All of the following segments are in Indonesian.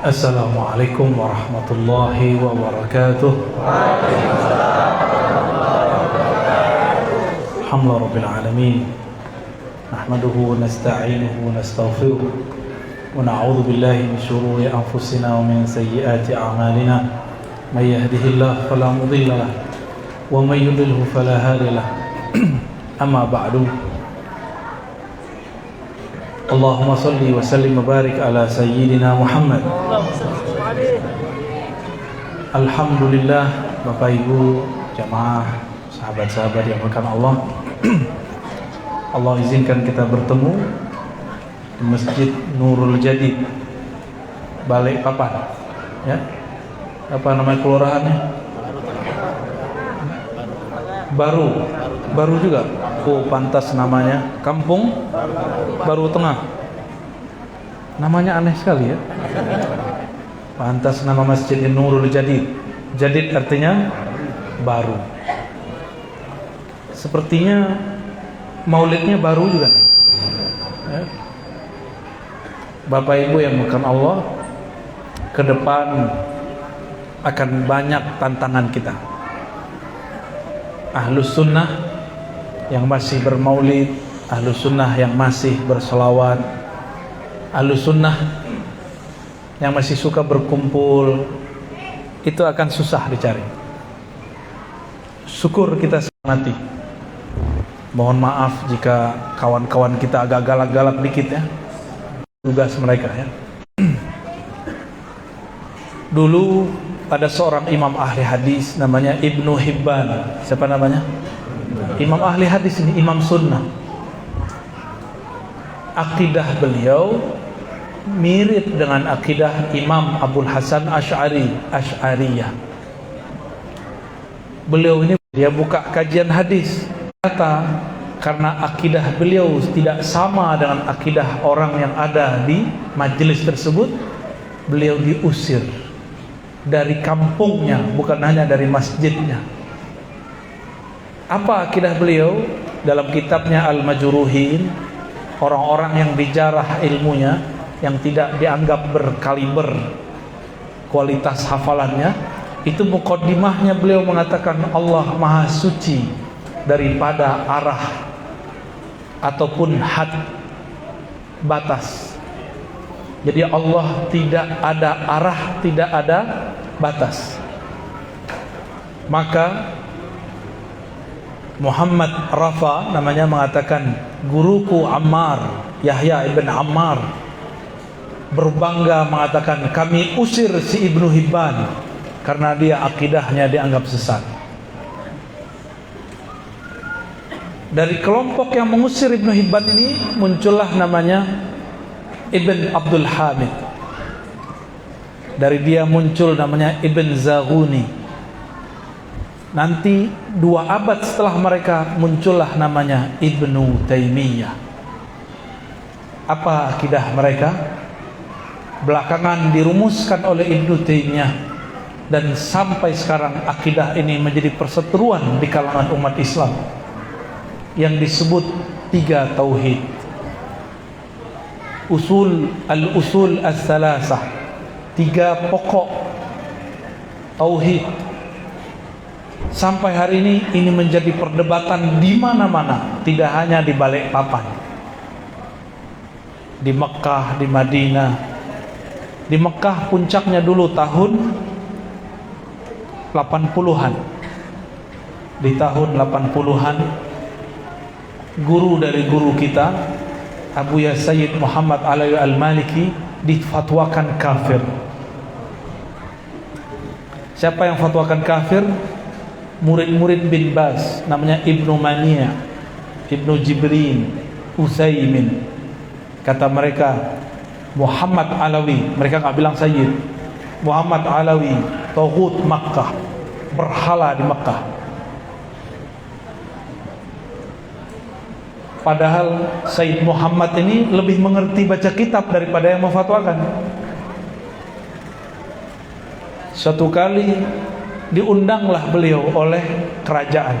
Assalamualaikum warahmatullahi wabarakatuh. Alhamdulillah rabbil alamin. Nahmaduhu wa nasta'inuhu wa nastaghfiruh wa na'udzu billahi min shururi anfusina wa min sayyiati a'malina. May yahdihillahu fala mudilla lahu wa may yudlilhu fala hadiya lahu. Amma ba'du. Allahumma salli wa sallim wa barik ala sayyidina Muhammad. Alhamdulillah, Bapak Ibu jamaah, sahabat-sahabat yang dimuliakan Allah. Allah izinkan kita bertemu di Masjid Nurul Jadid, Balikpapan. Ya. Apa nama kelurahannya? Baru juga. Oh, pantas namanya. Kampung Baru Tengah. Namanya aneh sekali ya. Pantas nama Masjid Nurul Jadid. Jadid artinya baru. Sepertinya maulidnya baru juga nih. Ya. Bapak Ibu yang dimuliakan Allah, ke depan akan banyak tantangan kita. Ahlus sunnah yang masih bermaulid, ahlus sunnah yang masih berselawat, ahlus sunnah yang masih suka berkumpul, itu akan susah dicari. Syukur kita semati. Mohon maaf jika kawan-kawan kita agak galak-galak dikit ya, tugas mereka ya. Dulu ada seorang imam ahli hadis namanya Ibnu Hibban. Siapa namanya? Imam ahli hadis ini, imam sunnah. Akidah beliau mirip dengan akidah Imam Abul Hasan Asy'ariyah. Beliau ini dia buka kajian hadis, kata karena akidah beliau tidak sama dengan akidah orang yang ada di majelis tersebut, beliau diusir dari kampungnya, bukan hanya dari masjidnya. Apa akidah beliau? Dalam kitabnya Al-Majruhin, orang-orang yang dijarah ilmunya, yang tidak dianggap berkaliber kualitas hafalannya, itu muqaddimahnya beliau mengatakan Allah Maha Suci daripada arah ataupun had, batas. Jadi Allah tidak ada arah, tidak ada batas. Maka Muhammad Rafa namanya mengatakan, guruku Ammar, Yahya ibn Ammar, berbangga mengatakan kami usir si Ibnu Hibban karena dia akidahnya dianggap sesat. Dari kelompok yang mengusir Ibnu Hibban ini muncullah namanya Ibn Abdul Hamid. Dari dia muncul namanya Ibn Zaghuni. Nanti 2 abad setelah mereka muncullah namanya Ibnu Taimiyah. Apa akidah mereka? Belakangan dirumuskan oleh Ibnu Taimiyah, dan sampai sekarang akidah ini menjadi perseteruan di kalangan umat Islam yang disebut 3 tauhid. Al-usul as-salasah, 3 pokok tauhid. Sampai hari ini menjadi perdebatan di mana-mana, tidak hanya di Balikpapan, di Mekah, di Madinah. Di Mekah puncaknya dulu tahun 80-an. Di tahun 80-an, guru dari guru kita, Abu Ya Sayyid Muhammad Alawi Al-Maliki, difatwakan kafir. Siapa yang fatwakan kafir? Murid-murid bin Baz, namanya Ibnu Mani', Ibnu Jibrin, Utsaimin. Kata mereka Muhammad Alawi, mereka nggak bilang Sayyid, Muhammad Alawi taghut Makkah, berhala di Makkah. Padahal Sayyid Muhammad ini lebih mengerti baca kitab daripada yang memfatwakan. Suatu kali diundanglah beliau oleh kerajaan.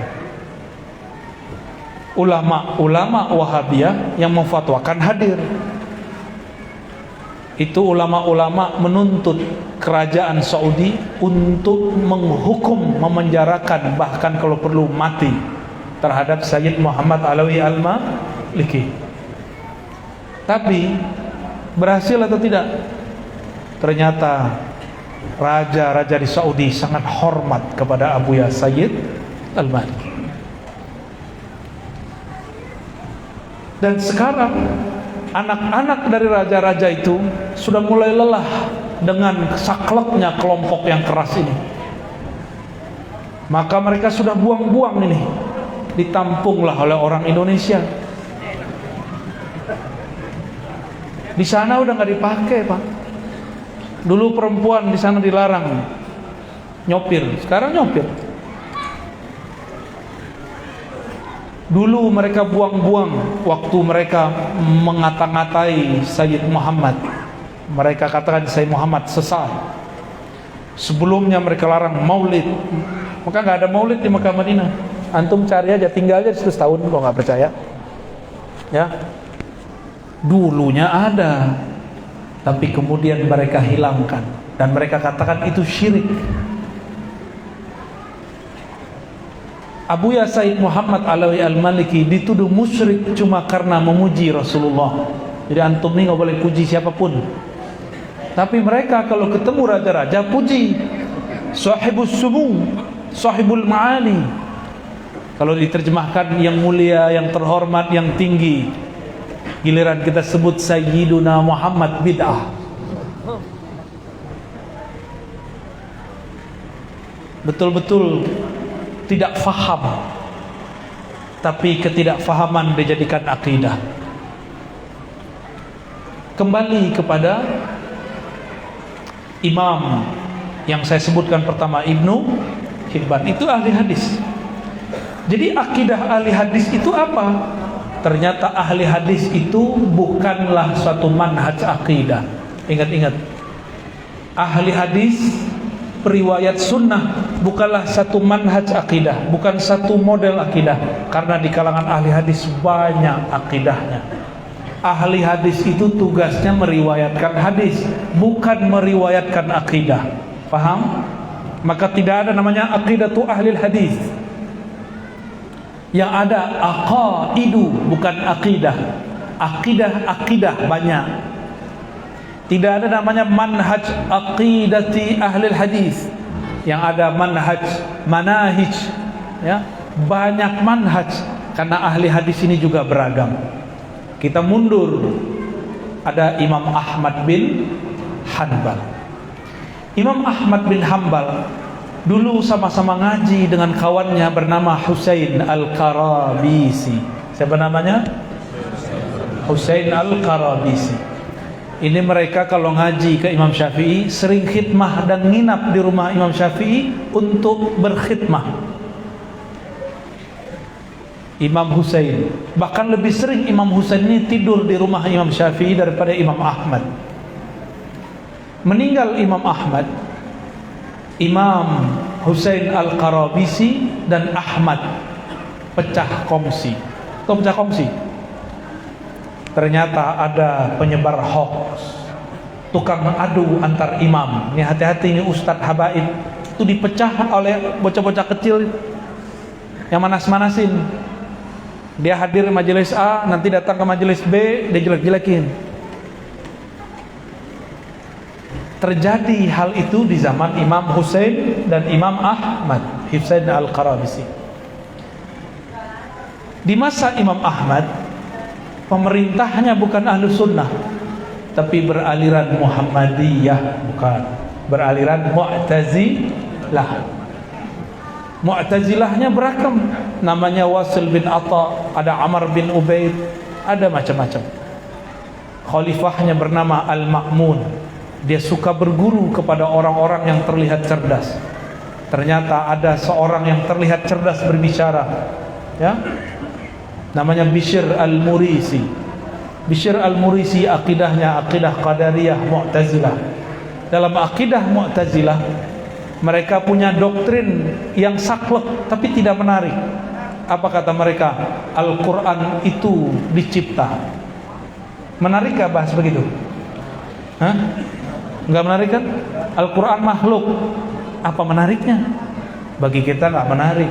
Ulama-ulama Wahabiyah yang memfatwakan hadir. itu ulama-ulama menuntut kerajaan Saudi untuk menghukum, memenjarakan, bahkan kalau perlu mati terhadap Sayyid Muhammad Alawi Al-Maliki. Tapi berhasil atau tidak? Ternyata raja-raja di Saudi sangat hormat kepada Abuya Sayyid Al-Maliki. Dan sekarang anak-anak dari raja-raja itu sudah mulai lelah dengan sakleknya kelompok yang keras ini. Maka mereka sudah buang-buang ini, ditampunglah oleh orang Indonesia. Di sana udah nggak dipakai, Pak. Dulu perempuan di sana dilarang nyopir, sekarang nyopir. Dulu mereka buang-buang waktu mereka mengata-ngatai Sayyid Muhammad. Mereka katakan Sayyid Muhammad sesat. Sebelumnya mereka larang maulid. Maka nggak ada maulid di Mekah Madinah. Antum cari aja, tinggal aja di situ setahun kalau nggak percaya. Ya, dulunya ada, tapi kemudian mereka hilangkan dan mereka katakan itu syirik. Abuya Sayyid Muhammad Alawi Al-Maliki dituduh musyrik cuma karena memuji Rasulullah. Jadi antum ini nggak boleh puji siapapun. Tapi mereka kalau ketemu raja-raja puji. Sahibus sumu, sahibul ma'ali. Kalau diterjemahkan yang mulia, yang terhormat, yang tinggi. Giliran kita sebut Sayyiduna Muhammad bid'ah. Betul-betul tidak faham, tapi ketidakfahaman dijadikan akidah. Kembali kepada imam yang saya sebutkan pertama, Ibnu Hibban, itu ahli hadis. Jadi akidah ahli hadis itu apa? Ternyata ahli hadis itu bukanlah suatu manhaj akidah. Ingat-ingat, ahli hadis periwayat sunnah bukanlah satu manhaj akidah, bukan satu model akidah. Karena di kalangan ahli hadis banyak akidahnya. Ahli hadis itu tugasnya meriwayatkan hadis, bukan meriwayatkan akidah. Paham? Maka tidak ada namanya aqidatu ahli hadis. Yang ada aqaidu, bukan akidah. Akidah banyak. Tidak ada namanya manhaj aqidati ahli hadis. Yang ada manahij, ya, banyak manhaj. Karena ahli hadis ini juga beragam. Kita mundur, ada Imam Ahmad bin Hanbal. Imam Ahmad bin Hanbal dulu sama-sama ngaji dengan kawannya bernama Husain Al-Qarabisi. Siapa namanya? Husain Al-Qarabisi. Ini mereka kalau ngaji ke Imam Syafi'i sering khidmah dan nginap di rumah Imam Syafi'i untuk berkhidmah. Imam Husain, bahkan lebih sering Imam Husain ini tidur di rumah Imam Syafi'i daripada Imam Ahmad. Meninggal Imam Ahmad, Imam Husain Al-Qarabisi dan Ahmad pecah kongsi. Tahu pecah kongsi? Ternyata ada penyebar hoax, tukang adu antar imam. Ini hati-hati, ini Ustadz Habaib itu dipecah oleh bocah-bocah kecil yang manas-manasin. Dia hadir majelis A, nanti datang ke majelis B, dia jelek-jelekin. Terjadi hal itu di zaman Imam Husain dan Imam Ahmad, Husain Al-Qarabisi. Di masa Imam Ahmad, pemerintahnya bukan ahlu sunnah, tapi beraliran Muhammadiyah, bukan, beraliran Mu'tazilah. Mu'tazilahnya beragam, namanya Wasil bin Atta, ada Amr bin Ubaid, ada macam-macam. Khalifahnya bernama Al-Ma'mun. Dia suka berguru kepada orang-orang yang terlihat cerdas. Ternyata ada seorang yang terlihat cerdas berbicara, ya, namanya Bishr Al-Murisi. Bishr Al-Murisi akidahnya akidah Qadariyah Mu'tazilah. Dalam akidah Mu'tazilah mereka punya doktrin yang saklek tapi tidak menarik. Apa kata mereka? Al-Quran itu dicipta. Menarikkah bahas begitu? Hah? Nggak menarik kan? Al-Quran makhluk. Apa menariknya? Bagi kita nggak menarik.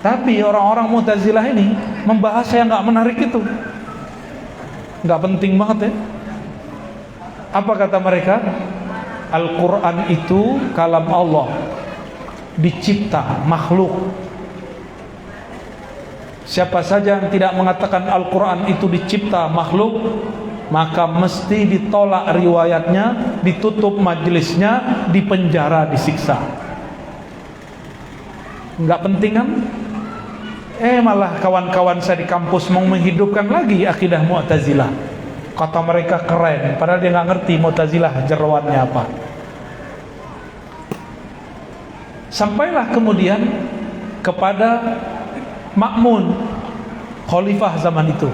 Tapi orang-orang Mu'tazilah ini membahas yang nggak menarik itu. Nggak penting banget ya. Apa kata mereka? Al-Quran itu kalam Allah, dicipta, makhluk. Siapa saja yang tidak mengatakan Al-Quran itu dicipta, makhluk, maka mesti ditolak riwayatnya, ditutup majelisnya, dipenjara, disiksa. Nggak penting kan? Malah kawan-kawan saya di kampus mau menghidupkan lagi akidah Mu'tazilah. Kata mereka keren, padahal dia nggak ngerti Mu'tazilah jeroannya apa. Sampailah kemudian kepada Ma'mun, khalifah zaman itu.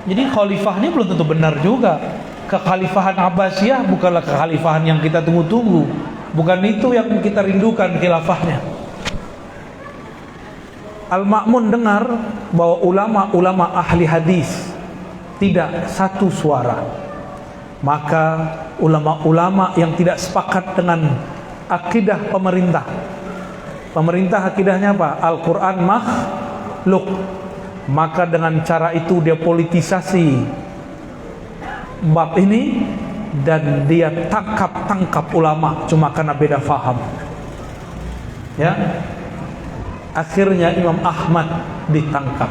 Jadi khalifah ini belum tentu benar juga. Kekhalifahan Abbasiyah bukanlah kekhalifahan yang kita tunggu-tunggu. Bukan itu yang kita rindukan khilafahnya. Al-Ma'mun dengar bahwa ulama-ulama ahli hadis tidak satu suara. Maka ulama-ulama yang tidak sepakat dengan akidah pemerintah. Pemerintah akidahnya apa? Al-Quran makhluk. Maka dengan cara itu dia politisasi bab ini dan dia tangkap ulama cuma karena beda faham. Ya. Akhirnya Imam Ahmad ditangkap.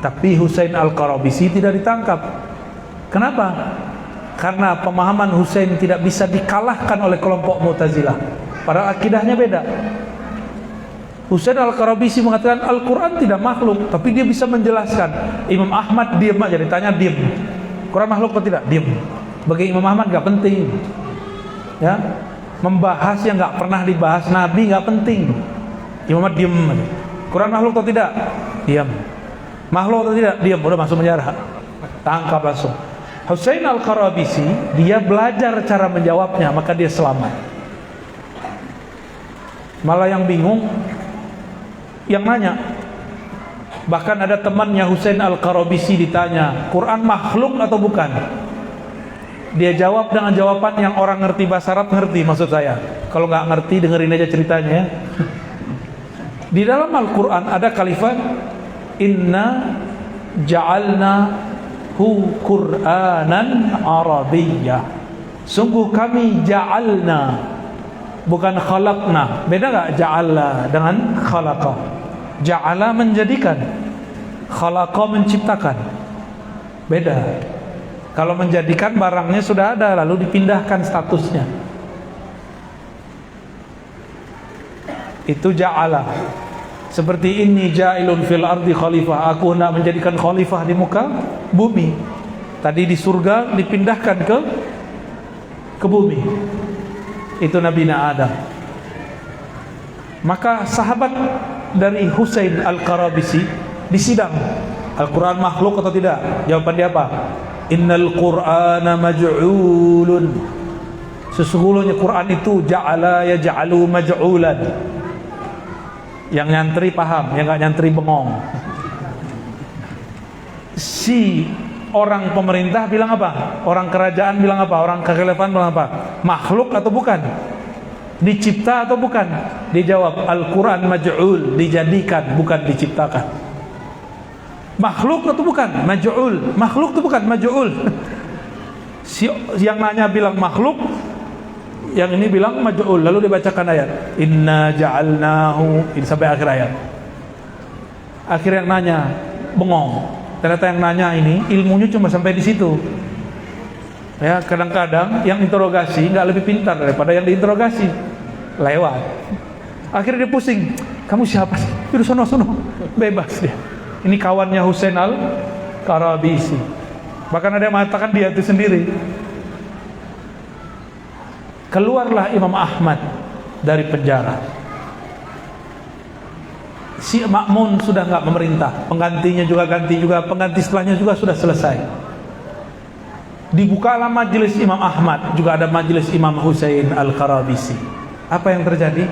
Tapi Husain Al-Qarabisi tidak ditangkap. Kenapa? Karena pemahaman Husain tidak bisa dikalahkan oleh kelompok Mu'tazilah. Padahal akidahnya beda. Husain Al-Qarabisi mengatakan Al-Quran tidak makhluk, tapi dia bisa menjelaskan. Imam Ahmad diam aja, ditanya diam. Quran makhluk atau tidak? Diam. Bagi Imam Ahmad gak penting. Ya, membahas yang gak pernah dibahas Nabi gak penting. Imam Ahmad diam. Quran makhluk atau tidak? Diam. Makhluk atau tidak? Diam. Udah masuk penjara. Tangkap langsung. Husain Al-Qarabisi dia belajar cara menjawabnya, maka dia selamat. Malah yang bingung yang nanya. Bahkan ada temannya Husain Al-Qarabisi ditanya, Quran makhluk atau bukan? Dia jawab dengan jawaban yang orang ngerti bahasa Arab ngerti maksud saya. Kalau nggak ngerti dengerin aja ceritanya ya. Di dalam Al-Quran ada kalimat Inna ja'alna hu Qur'anan Arabiyyah. Sungguh kami ja'alna, bukan khalaqna. Beda gak ja'ala dengan khalaqa? Ja'ala menjadikan, khalaqa menciptakan. Beda. Kalau menjadikan barangnya sudah ada lalu dipindahkan statusnya, itu ja'ala. Seperti ini ja'ilun fil ardi khalifah, aku hendak menjadikan khalifah di muka bumi. Tadi di surga dipindahkan ke bumi. Itu Nabi Adam. Maka sahabat dari Husain Al-Qarabisi disidang, Al-Quran makhluk atau tidak? Jawaban dia apa? Innal Qur'ana maj'ulun. Sesungguhnya Quran itu ja'ala yaj'alu maj'ulan. Yang nyantri paham, yang gak nyantri bengong. Si orang pemerintah bilang apa? Orang kerajaan bilang apa? Orang kekhilafan bilang apa? Makhluk atau bukan? Dicipta atau bukan? Dijawab Al-Quran maj'ul, dijadikan, bukan diciptakan. Makhluk atau bukan? Maj'ul. Makhluk atau bukan? Maj'ul. Si yang nanya bilang makhluk, yang ini bilang maj'ul. Lalu dibacakan ayat Inna ja'alnahu, ini sampai akhir ayat. Akhir yang nanya bengong. Ternyata yang nanya ini ilmunya cuma sampai di situ. Ya, kadang-kadang yang interogasi nggak lebih pintar daripada yang diinterogasi. Lewat. Akhirnya dia pusing. Kamu siapa sih? Yaudah sono. Bebas dia. Ini kawannya Husain Al-Qarabisi. Bahkan ada yang mengatakan dia itu sendiri. Keluarlah Imam Ahmad dari penjara. Si Ma'mun sudah nggak memerintah, penggantinya juga ganti juga, pengganti setelahnya juga sudah selesai. Dibukalah majelis Imam Ahmad, juga ada majelis Imam Husain Al-Qarabisi. Apa yang terjadi?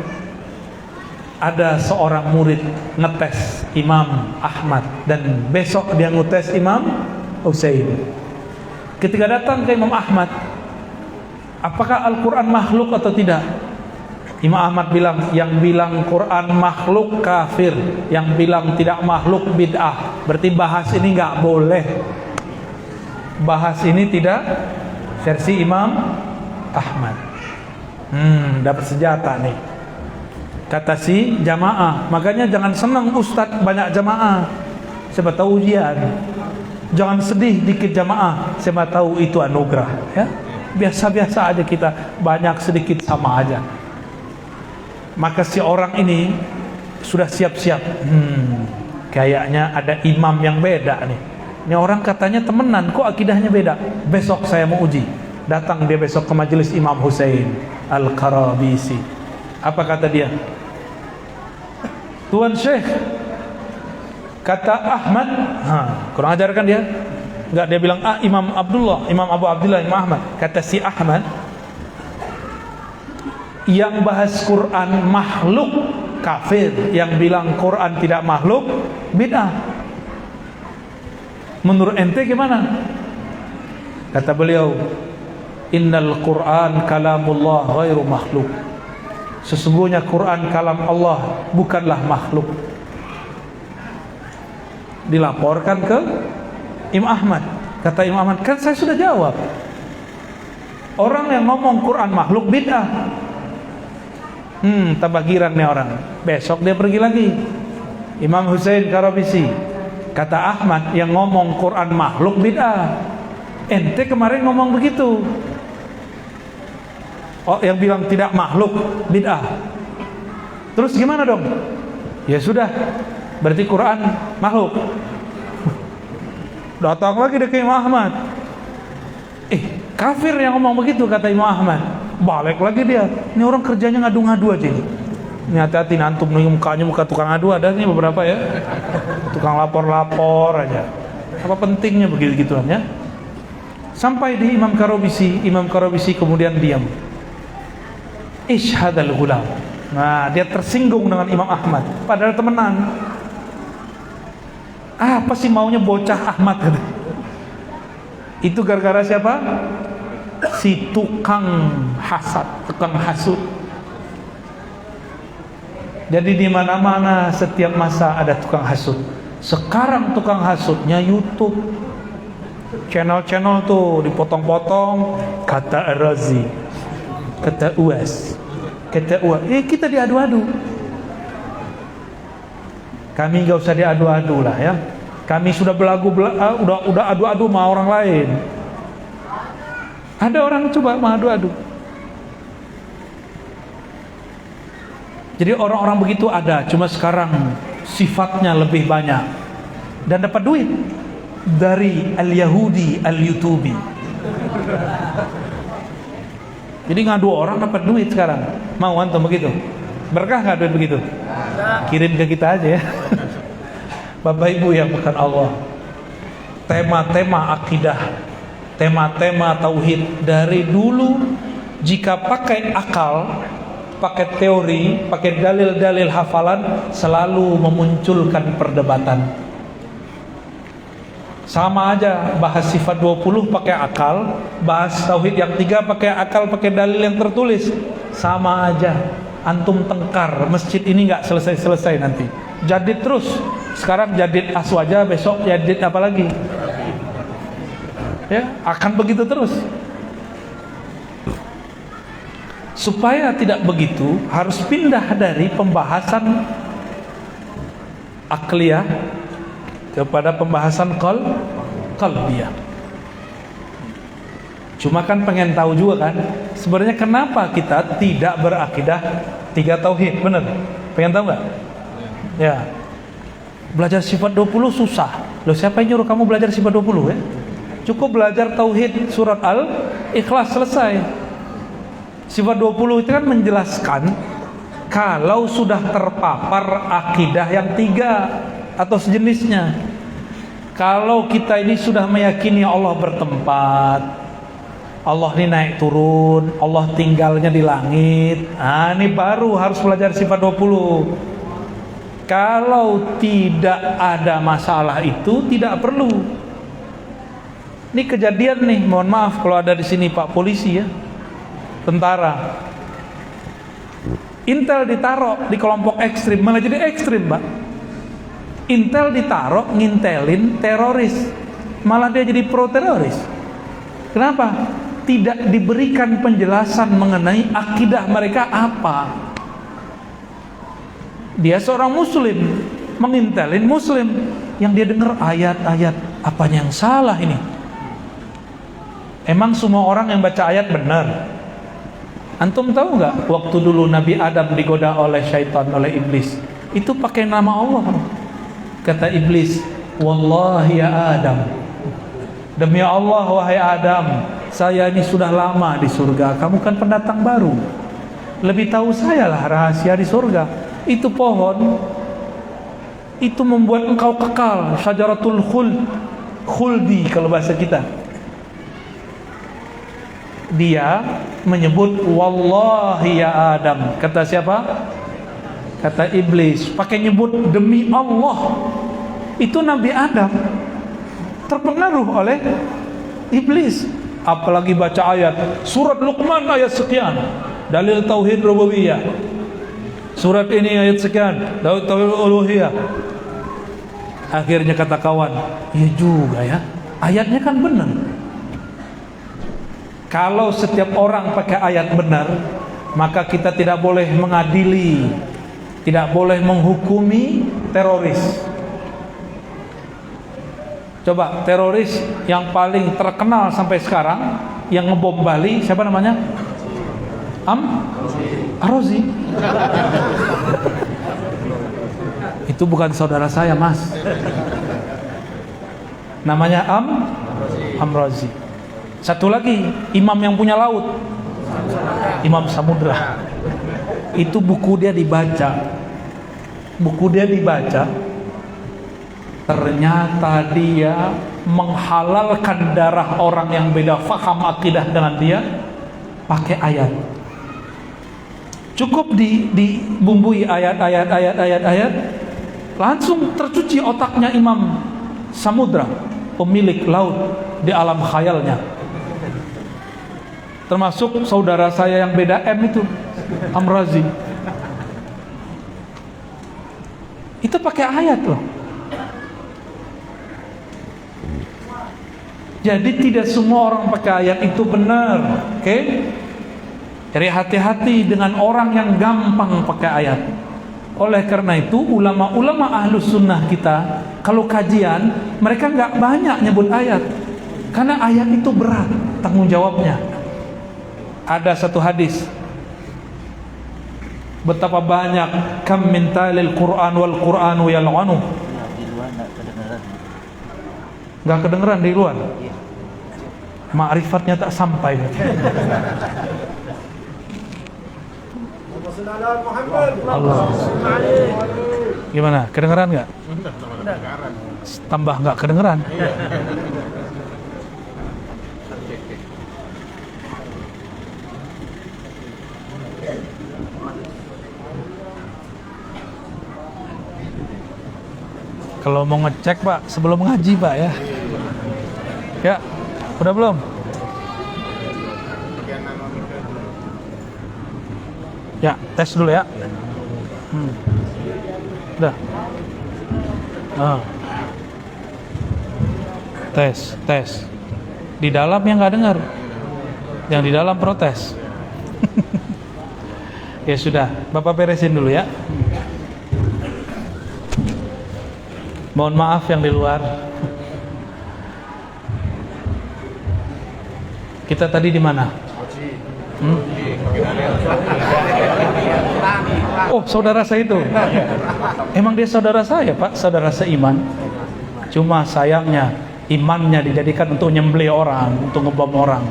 Ada seorang murid ngetes Imam Ahmad dan besok dia ngetes Imam Husain. Ketika datang ke Imam Ahmad, Apakah Al-Quran makhluk atau tidak? Imam Ahmad bilang, yang bilang Quran makhluk kafir, yang bilang tidak makhluk bid'ah. Berarti bahas ini nggak boleh. Bahas ini tidak versi Imam Ahmad. Dapat senjata nih. Kata si jamaah. Makanya jangan senang Ustadz banyak jamaah. Siapa tahu ujian. Jangan sedih dikit jamaah. Siapa tahu itu anugerah. Ya, biasa-biasa aja kita, banyak sedikit sama aja. Maka si orang ini sudah siap-siap. Kayaknya ada imam yang beda nih. Ini orang katanya temenan, kok akidahnya beda. Besok saya mau uji. Datang dia besok ke majelis Imam Husain Al-Qarabisi. Apa kata dia? Tuan Syekh, kata Ahmad, kurang ajar kan dia? Enggak, dia bilang Imam Abdullah, Imam Abu Abdullah, Imam Ahmad. Kata si Ahmad, yang bahas Quran makhluk kafir, yang bilang Quran tidak makhluk bid'ah. Menurut ente gimana? Kata beliau, innal Quran kalamullah ghairu makhluk. Sesungguhnya Quran kalam Allah, bukanlah makhluk. Dilaporkan ke Imam Ahmad. Kata Imam Ahmad, kan saya sudah jawab. Orang yang ngomong Quran makhluk bid'ah. Tambah girang nih orang. Besok dia pergi lagi. Imam Husain Qarabisi. Kata Ahmad, yang ngomong Quran makhluk bid'ah. Ente kemarin ngomong begitu. Oh, yang bilang tidak makhluk bid'ah. Terus gimana dong? Ya sudah, berarti Quran makhluk. Datang lagi ke Imam Ahmad. Kafir yang ngomong begitu, kata Imam Ahmad. Balik lagi dia. Ini orang kerjanya ngadu-ngadu aja nih. Ini hati-hati nantum nih, mukanya muka tukang adu, ada nih beberapa ya. Tukang lapor-lapor aja. Apa pentingnya begitu-gituan ya? Sampai di Imam Qarabisi kemudian diam. Ishhadal ghulam. Nah, dia tersinggung dengan Imam Ahmad. Padahal temenan. Apa sih maunya bocah Ahmad? Itu gara-gara siapa? Si tukang hasad, tukang hasud. Jadi di mana-mana setiap masa ada tukang hasud. Sekarang tukang hasudnya YouTube. Channel-channel tuh dipotong-potong, kata Ar-Razi, kata Uwas, kata Uwas. Kita diadu-adu. Kami nggak usah diadu-adu lah ya. Kami sudah udah adu-adu sama orang lain. Ada orang coba mengadu-adu. Jadi orang-orang begitu ada, cuma sekarang sifatnya lebih banyak dan dapat duit dari al-Yahudi al-Yutubi. Jadi ngadu orang dapat duit sekarang. Mau antum begitu? Berkah nggak duit begitu? Kirim ke kita aja ya. Bapak Ibu yang bukan Allah, tema-tema akidah, tema-tema tauhid dari dulu, jika pakai akal, pakai teori, pakai dalil-dalil hafalan, selalu memunculkan perdebatan. Sama aja, bahas sifat 20 pakai akal, bahas tauhid yang 3 pakai akal, pakai dalil yang tertulis. Sama aja, antum tengkar, masjid ini nggak selesai-selesai nanti. Jadid terus. Sekarang jadid aswaja, besok jadid apa lagi? Ya, akan begitu terus. Supaya tidak begitu, harus pindah dari pembahasan akliyah kepada pembahasan qalbiyah. Cuma kan pengen tahu juga kan, sebenarnya kenapa kita tidak berakidah 3 tauhid, benar? Pengen tahu nggak? Ya. Belajar sifat 20 susah. Loh, siapa yang nyuruh kamu belajar sifat 20 ya? Cukup belajar tauhid surat Al-Ikhlas, selesai. Sifat 20 itu kan menjelaskan kalau sudah terpapar akidah yang 3 atau sejenisnya. Kalau kita ini sudah meyakini Allah bertempat, Allah ini naik turun, Allah tinggalnya di langit, ini baru harus belajar sifat 20. Kalau tidak ada masalah itu tidak perlu. Ini kejadian nih, mohon maaf kalau ada di sini Pak polisi ya. tentara. Intel ditaruh di kelompok ekstrim, malah jadi ekstrim, Pak. Intel ditaruh ngintelin teroris, malah dia jadi pro teroris. Kenapa? Tidak diberikan penjelasan mengenai akidah mereka apa. Dia seorang muslim, mengintelin muslim, yang dia dengar ayat-ayat, apanya yang salah ini? Emang semua orang yang baca ayat benar? Antum tahu nggak waktu dulu Nabi Adam digoda oleh syaitan, oleh iblis, itu pakai nama Allah. Kata iblis, wallahi ya Adam, demi Allah wahai Adam, saya ini sudah lama di surga, kamu kan pendatang baru, lebih tahu saya lah rahasia di surga. Itu pohon itu membuat engkau kekal, syajaratul khuldi kalau bahasa kita. Dia menyebut wallahi ya Adam. Kata siapa? Kata iblis, pakai nyebut demi Allah. Itu Nabi Adam terpengaruh oleh iblis. Apalagi baca ayat surat Luqman ayat sekian, dalil tauhid rububiyah. Surat ini ayat sekian, dalil tauhid uluhiyah. Akhirnya kata kawan, iya juga ya, ayatnya kan benar. Kalau setiap orang pakai ayat benar, maka kita tidak boleh mengadili, tidak boleh menghukumi teroris. Coba teroris yang paling terkenal sampai sekarang yang ngebom Bali, siapa namanya? Ar-Razi. Itu bukan saudara saya, Mas. Namanya Am-Razi. Satu lagi, imam yang punya laut, Imam Samudra. Itu buku dia dibaca. Ternyata dia menghalalkan darah orang yang beda faham akidah dengan dia pakai ayat. Cukup dibumbui ayat, langsung tercuci otaknya Imam Samudra, pemilik laut di alam khayalnya. Termasuk saudara saya yang beda M itu, Am-Razi. Itu pakai ayat loh. Jadi tidak semua orang pakai ayat itu benar, oke? Jadi hati-hati dengan orang yang gampang pakai ayat. Oleh karena itu ulama-ulama ahlus sunnah kita kalau kajian mereka nggak banyak nyebut ayat, karena ayat itu berat tanggung jawabnya. Ada satu hadis, betapa banyak kam min talil Quran wal Quranu yal'anu. Nggak kedengeran di luar. Ma'rifatnya tak sampai. Allah. Gimana? Kedengeran nggak? Tambah nggak kedengeran? Kalau mau ngecek Pak, sebelum ngaji Pak ya. Ya, udah belum? Ya, tes dulu ya. Udah. Tes. Di dalam yang nggak dengar, yang di dalam protes. Ya sudah, Bapak beresin dulu ya. Mohon maaf yang di luar. Kita tadi di mana? Oh, saudara saya itu. Emang dia saudara saya, Pak, saudara seiman. Cuma sayangnya imannya dijadikan untuk nyembelih orang, untuk ngebom orang.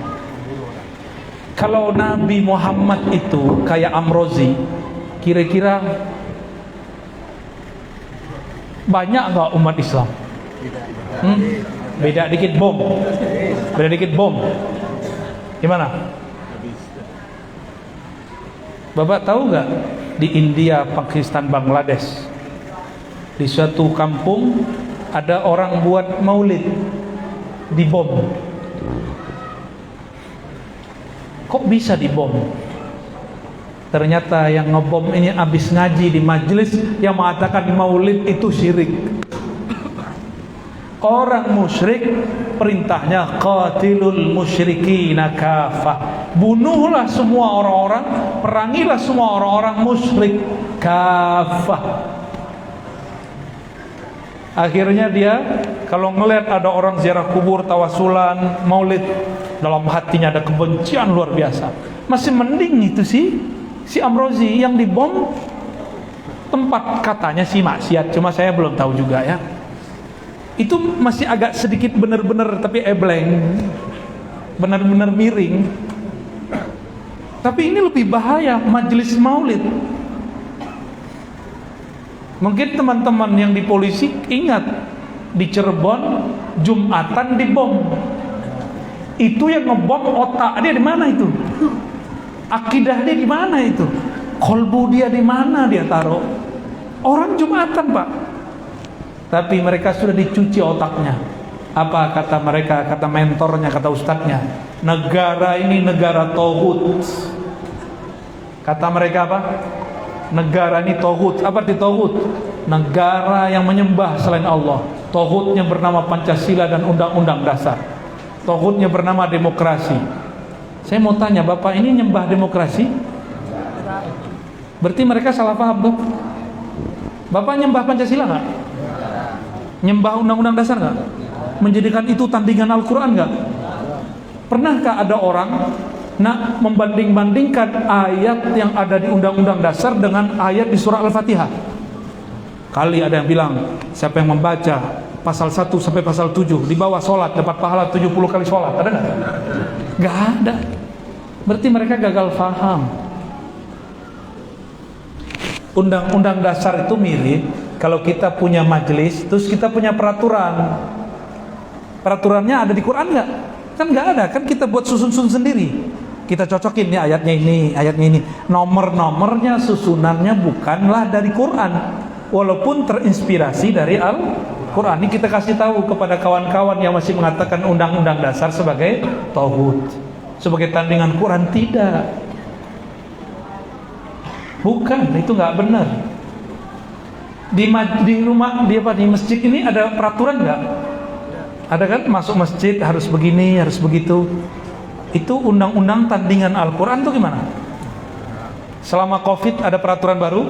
Kalau Nabi Muhammad itu kayak Am-Razi, kira-kira banyak nggak umat Islam? Beda dikit bom. Gimana? Bapak tahu nggak di India, Pakistan, Bangladesh, di suatu kampung ada orang buat maulid, dibom. kok bisa dibom? Ternyata yang ngebom ini habis ngaji di majelis yang mengatakan maulid itu syirik. Orang musyrik perintahnya qatilul musyrikina kafah. Bunuhlah semua orang-orang, perangilah semua orang-orang musyrik kafah. Akhirnya dia kalau ngelihat ada orang ziarah kubur, tawasulan, maulid, dalam hatinya ada kebencian luar biasa. Masih mending itu si Amrozi yang dibom tempat katanya sih maksiat, cuma saya belum tahu juga ya. Itu masih agak sedikit benar-benar tapi ebleng, benar-benar miring. Tapi ini lebih bahaya, majelis maulid. Mungkin teman-teman yang di polisi ingat di Cirebon Jumatan dibom. Itu yang ngebom otak dia di mana itu? Akidah dia di mana itu? Kolbu dia di mana dia taruh? Orang Jumatan, Pak. Tapi mereka sudah dicuci otaknya. Apa kata mereka, kata mentornya, kata ustadznya? Negara ini negara tauhid. Kata mereka apa? Negara ini tauhid. Apa arti tauhid? Negara yang menyembah selain Allah. Tauhidnya bernama Pancasila dan Undang-Undang Dasar. Tauhidnya bernama demokrasi. Saya mau tanya, Bapak ini nyembah demokrasi? Berarti mereka salah paham tuh. Bapak nyembah Pancasila nggak? Nyembah Undang-Undang Dasar nggak? Menjadikan itu tandingan Al-Quran nggak? Pernahkah ada orang membanding-bandingkan ayat yang ada di Undang-Undang Dasar dengan ayat di surah Al-Fatihah? Kali ada yang bilang, siapa yang membaca pasal 1 sampai pasal 7 di bawah sholat dapat pahala 70 kali sholat. Ada nggak? Nggak ada. Berarti mereka gagal faham. Undang-Undang Dasar itu mirip kalau kita punya majelis, terus kita punya peraturan. Peraturannya ada di Quran nggak? Kan nggak ada. Kan kita buat susun-susun sendiri. Kita cocokin nih ayatnya ini, ayatnya ini. Nomor-nomornya, susunannya bukanlah dari Quran, walaupun terinspirasi dari Al-Quran. Ini kita kasih tahu kepada kawan-kawan yang masih mengatakan Undang-Undang Dasar sebagai tauhid, sebagai tandingan Quran. Tidak, bukan, itu nggak benar. Di rumah di masjid ini ada peraturan nggak? Ada kan? Masuk masjid harus begini, harus begitu. Itu undang-undang tandingan Al-Quran tuh gimana? Selama Covid ada peraturan baru?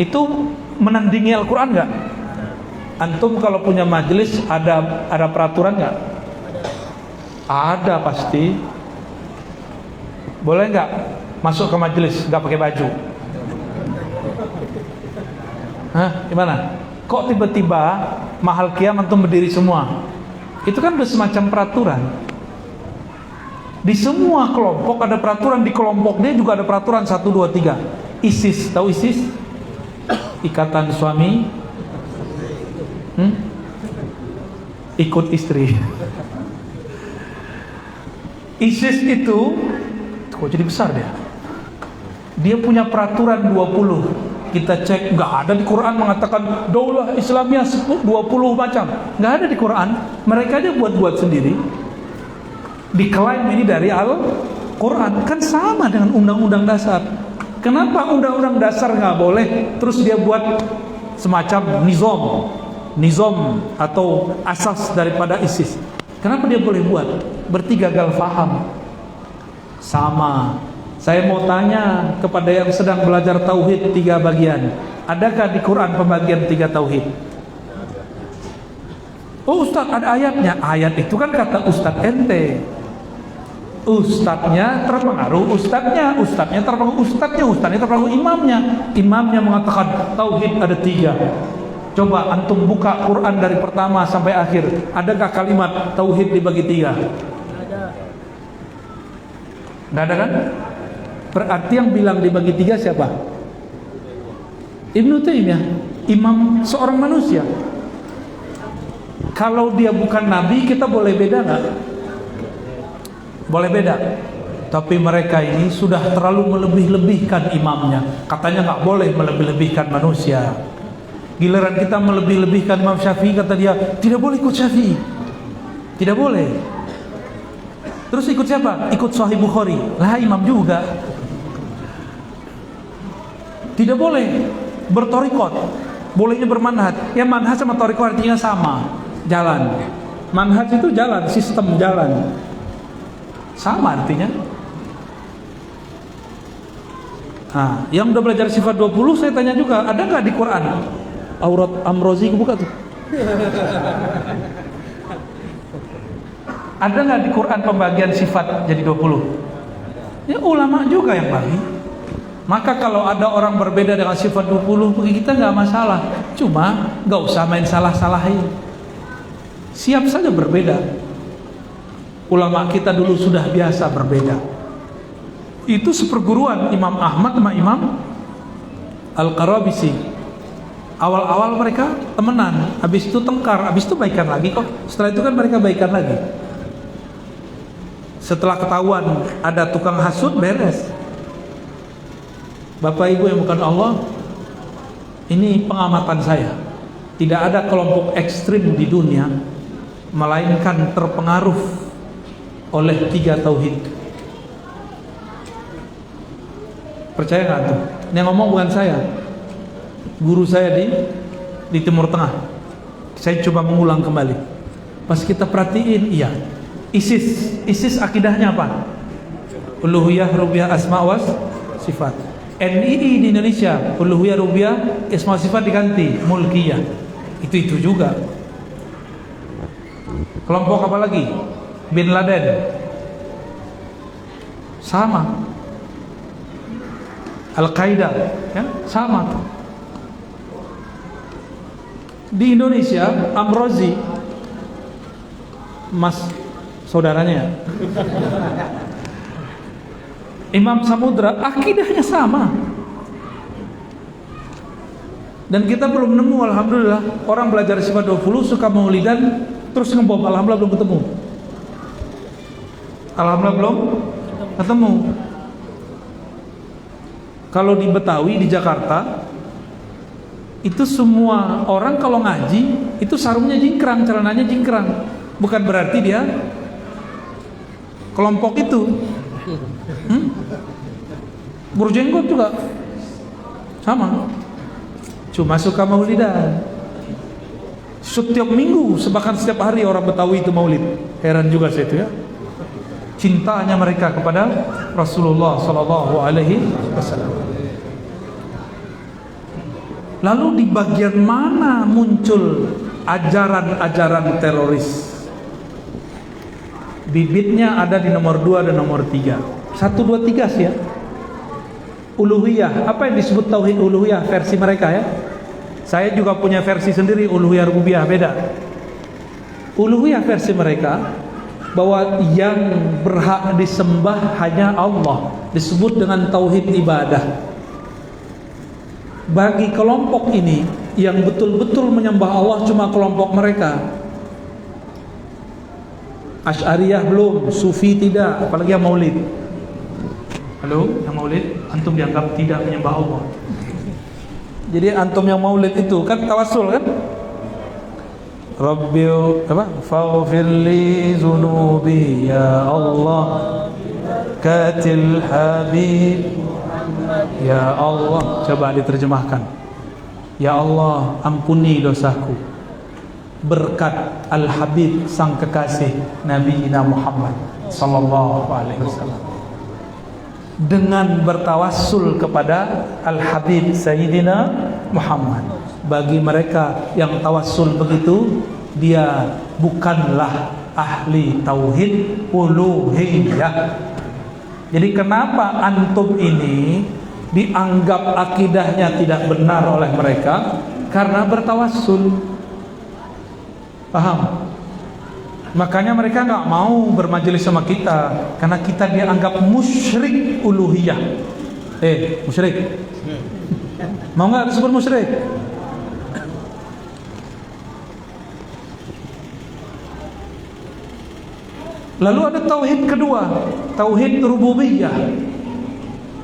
Itu menandingi Al-Quran nggak? Antum kalau punya majelis ada peraturan nggak? Ada pasti. Boleh nggak masuk ke majelis nggak pakai baju? Hah? Gimana? Kok tiba-tiba mahal kiam antum berdiri semua? Itu kan udah semacam peraturan. Di semua kelompok ada peraturan. Di kelompok dia juga ada peraturan 1, 2, 3. ISIS, tahu ISIS? Ikatan suami ikut istri. ISIS itu kok jadi besar dia? Dia punya peraturan 20. Kita cek, nggak ada di Quran mengatakan daulah Islamiyah 20 macam. Nggak ada di Quran. Mereka aja buat-buat sendiri. Diklaim ini dari Al-Quran. Kan sama dengan Undang-Undang Dasar. Kenapa Undang-Undang Dasar nggak boleh? Terus dia buat semacam nizam atau asas daripada ISIS. Kenapa dia boleh buat? Berarti gagal faham. Sama. Saya mau tanya kepada yang sedang belajar tauhid 3 bagian. Adakah di Quran pembagian 3 tauhid? Oh Ustaz, ada ayatnya. Ayat itu kan kata Ustaz ente. Ustadznya terpengaruh ustadznya terpengaruh ustadznya terpengaruh imamnya mengatakan tauhid ada 3. Coba antum buka Quran dari pertama sampai akhir, adakah kalimat tauhid dibagi 3? Nggak ada kan? Berarti yang bilang dibagi 3 siapa? Ibnu Taimiyah, imam seorang manusia. Kalau dia bukan nabi, kita boleh beda nggak? Boleh beda. Tapi mereka ini sudah terlalu melebih-lebihkan imamnya. Katanya nggak boleh melebih-lebihkan manusia. Giliran kita melebih-lebihkan Imam Syafi'i, kata dia tidak boleh ikut Syafi'i. Tidak boleh. Terus ikut siapa? Ikut Sahih Bukhari. Lah imam juga. Tidak boleh bertorikot, bolehnya bermanhaj. Ya manhaj sama torikot artinya sama, jalan. Manhaj itu jalan, sistem jalan. Sama artinya. Nah, yang udah belajar sifat 20 saya tanya juga, ada nggak di Quran? Aurat Amrozi buka tuh. Ada nggak di Quran pembagian sifat jadi 20? Ya ulama juga yang bagi. Maka kalau ada orang berbeda dengan sifat 20, bagi kita nggak masalah. Cuma nggak usah main salah-salahin. Siap saja berbeda. Ulama kita dulu sudah biasa berbeda. Itu seperguruan Imam Ahmad sama Imam Al-Qarabisi. Awal-awal mereka temenan, habis itu tengkar, habis itu baikan lagi kok. Setelah itu kan mereka baikan lagi. Setelah ketahuan ada tukang hasud, beres. Bapak Ibu yang bukan Allah, ini pengamatan saya. Tidak ada kelompok ekstrim di dunia melainkan terpengaruh oleh 3 tauhid. Percaya nggak tuh? Ini yang ngomong bukan saya, guru saya di Timur Tengah. Saya coba mengulang kembali. Pas kita perhatiin, iya. ISIS akidahnya apa? Uluhiyah, rububiyah, asma wa sifat. NII di Indonesia, uluhiyah, rububiyah, asma wa sifat diganti mulkiyah. Itu juga. Kelompok apa lagi? Bin Laden. Sama. Al-Qaeda, ya, sama. Di Indonesia, Amrozi, Mas saudaranya, Imam Samudra, akidahnya sama. Dan kita belum nemu, alhamdulillah, orang belajar sifat 20 suka maulidan terus ngebom. Alhamdulillah belum ketemu. Alhamdulillah belum ketemu. Kalau di Betawi, di Jakarta, itu semua orang kalau ngaji itu sarungnya jingkrang, celananya jingkrang. Bukan berarti dia kelompok itu. Berjenggot juga sama. Cuma suka maulidan. Setiap minggu, bahkan setiap hari orang Betawi itu maulid. Heran juga saya itu ya. Cintanya mereka kepada Rasulullah sallallahu alaihi wasallam. Lalu di bagian mana muncul ajaran-ajaran teroris? Bibitnya ada di nomor 2 dan nomor 3. 1, 2, 3 sih ya. Uluhiyah, apa yang disebut tauhid uluhiyah versi mereka ya. Saya juga punya versi sendiri, uluhiyah rububiyah beda. Uluhiyah versi mereka bahwa yang berhak disembah hanya Allah, disebut dengan tauhid ibadah. Bagi kelompok ini yang betul-betul menyembah Allah cuma kelompok mereka. Asy'ariyah belum, Sufi tidak, apalagi yang Maulid. Halo, yang Maulid antum dianggap tidak menyembah Allah. Jadi antum yang Maulid itu kan tawassul kan? Rabbi apa? Faghfirli dzunubi ya Allah, katil habib ya Allah. Coba diterjemahkan. Ya Allah, ampuni dosaku berkat Al-Habib sang kekasih Nabi Muhammad sallallahu alaihi wasallam. Dengan bertawassul kepada Al-Habib Sayyidina Muhammad. Bagi mereka yang tawassul begitu, dia bukanlah ahli tauhid uluhiyah. Jadi kenapa antum ini dianggap akidahnya tidak benar oleh mereka? Karena bertawassul. Paham? Makanya mereka nggak mau bermajelis sama kita karena kita dianggap musyrik uluhiyah. Musyrik. Mau nggak disebut musyrik? Lalu ada tauhid kedua, tauhid rububiyah.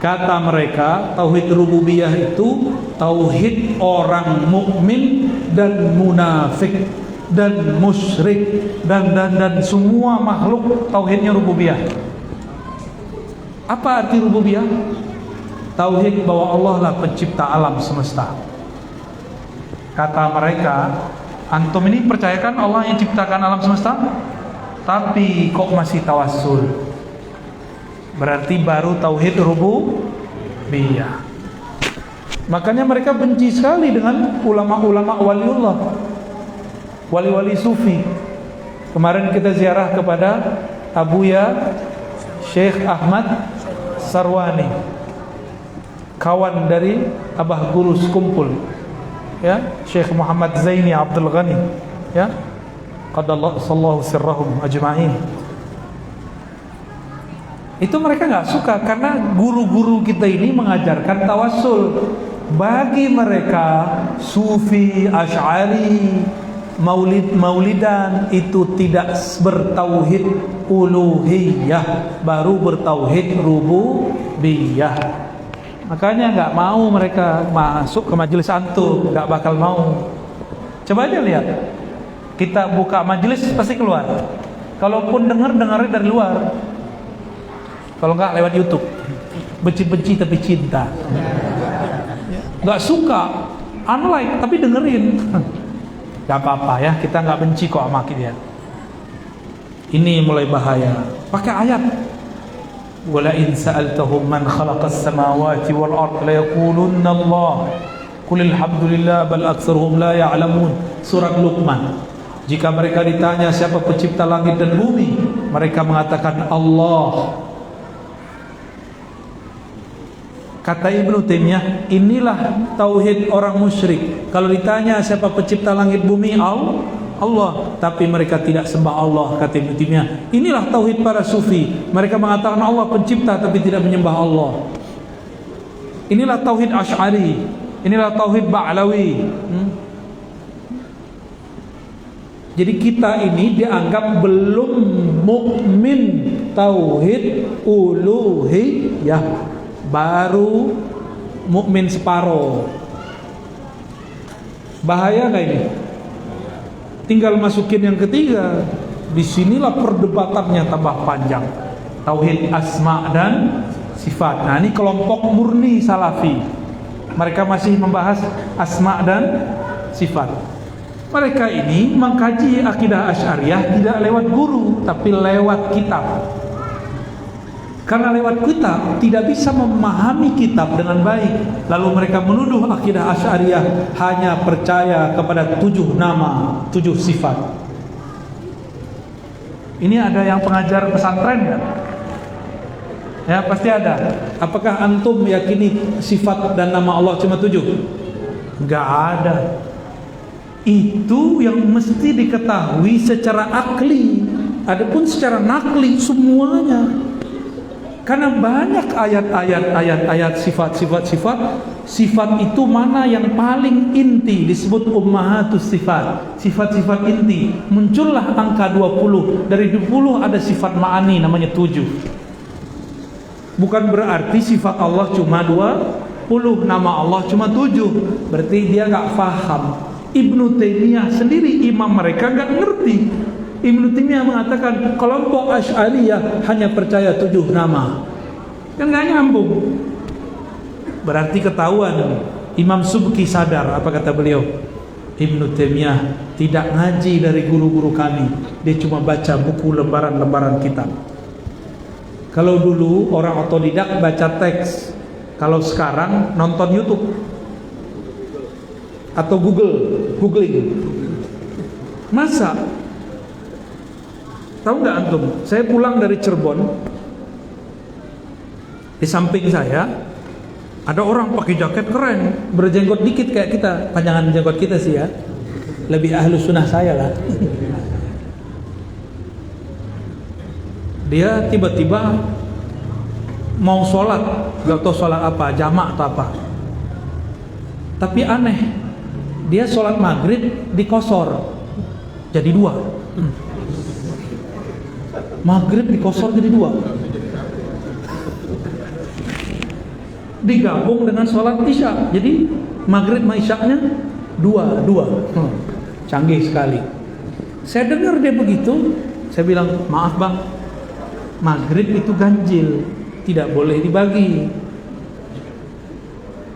Kata mereka, tauhid rububiyah itu tauhid orang mukmin dan munafik. dan musyrik dan semua makhluk tauhidnya rububiyah. Apa arti rububiyah? Tauhid bahwa Allah lah pencipta alam semesta. Kata mereka, antum ini percayakan Allah yang ciptakan alam semesta, tapi kok masih tawassul? Berarti baru tauhid rububiyah. Makanya mereka benci sekali dengan ulama-ulama waliullah, wali-wali sufi. Kemarin kita ziarah kepada Abuya Syekh Ahmad Sarwani, kawan dari Abah Guru Sekumpul, ya, Syekh Muhammad Zaini Abdul Ghani, ya, qadallahu sirrahum ajma'in. Itu mereka nggak suka karena guru-guru kita ini mengajarkan tawassul. Bagi mereka sufi, asy'ari, maulidan itu tidak bertauhid uluhiyah, baru bertauhid rububiyah. Makanya nggak mau mereka masuk ke majelis antum, nggak bakal mau. Coba aja lihat, kita buka majelis pasti keluar. Kalaupun dengarnya dari luar, kalau nggak lewat YouTube. Benci-benci tapi cinta. Nggak suka, unlike tapi dengerin. Gak apa-apa ya, kita nggak benci kok sama dia. Ini mulai bahaya. Pakai ayat. Wala in sa'altahum man khalaqas samawati wal ard la yaqulunna Allah. Qul alhamdulillah bal aktsaruhum la ya'lamun. Surat Luqman. Jika mereka ditanya siapa pencipta langit dan bumi, mereka mengatakan Allah. Kata Ibnu Taimiyah, inilah tauhid orang musyrik. Kalau ditanya siapa pencipta langit bumi, Allah. Tapi mereka tidak sembah Allah, kata Ibnu Taimiyah. Inilah tauhid para sufi. Mereka mengatakan Allah pencipta tapi tidak menyembah Allah. Inilah tauhid Asy'ari. Inilah tauhid Ba'lawi. Jadi kita ini dianggap belum mukmin tauhid uluhiyah. Baru mukmin separuh. Bahaya nggak ini? Tinggal masukin yang ketiga. Disinilah perdebatannya tambah panjang. Tauhid asma dan sifat. Nah ini kelompok murni salafi. Mereka masih membahas asma dan sifat. Mereka ini mengkaji akidah Asy'ariyah tidak lewat guru, tapi lewat kitab. Karena lewat kitab tidak bisa memahami kitab dengan baik. Lalu mereka menuduh akidah Asy'ariyah hanya percaya kepada 7 nama, 7 sifat. Ini ada yang pengajar pesantren ya? Ya pasti ada. Apakah antum meyakini sifat dan nama Allah cuma 7? Enggak ada. Itu yang mesti diketahui secara akli. Adapun secara nakli semuanya. Karena banyak ayat-ayat sifat itu mana yang paling inti disebut ummahatus sifat, sifat-sifat inti. Muncullah angka 20. Dari 20 ada sifat ma'ani namanya 7. Bukan berarti sifat Allah cuma 20, nama Allah cuma 7. Berarti dia enggak paham. Ibnu Taimiyah sendiri imam mereka enggak ngerti. Ibnu Taimiyah mengatakan kelompok Asy'ariyah hanya percaya 7 nama. Kan nggak nyambung. Berarti ketahuan. Imam Subki sadar. Apa kata beliau? Ibnu Taimiyah tidak ngaji dari guru-guru kami. Dia cuma baca buku lembaran-lembaran kitab. Kalau dulu orang otodidak baca teks. Kalau sekarang nonton YouTube atau googling. Masa? Tahu nggak antum? Saya pulang dari Cirebon, di samping saya ada orang pakai jaket keren, berjenggot dikit kayak kita, panjangan jenggot kita sih ya, lebih ahlus sunnah saya lah. Dia tiba-tiba mau sholat, gak tahu sholat apa, jamak atau apa. Tapi aneh, dia sholat maghrib dikosor, jadi 2. Maghrib dikosor jadi 2. Digabung dengan sholat isya, jadi maghrib sama isyanya 2. Canggih sekali. Saya dengar dia begitu, saya bilang, maaf bang, maghrib itu ganjil, tidak boleh dibagi.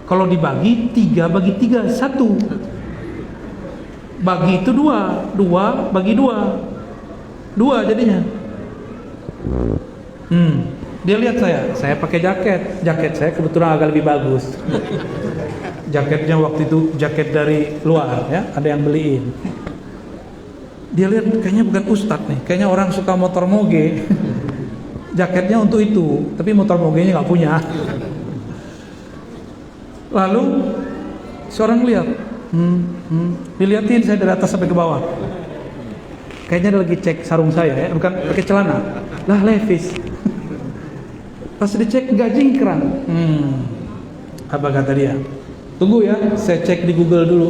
Kalau dibagi 3 bagi 3, 1. Bagi itu 2, 2 bagi 2, 2 jadinya. Dia lihat saya pakai jaket saya kebetulan agak lebih bagus. Jaketnya waktu itu jaket dari luar ya, ada yang beliin. Dia lihat kayaknya bukan ustadz nih, kayaknya orang suka motor moge. Jaketnya untuk itu, tapi motor mogenya nggak punya. Lalu seorang lihat, dilihatin saya dari atas sampai ke bawah. Kayaknya dia lagi cek sarung saya ya, bukan pakai celana. Lah Levi's. Pas dicek nggak jingkrang. Apa kata dia? Tunggu ya, saya cek di Google dulu.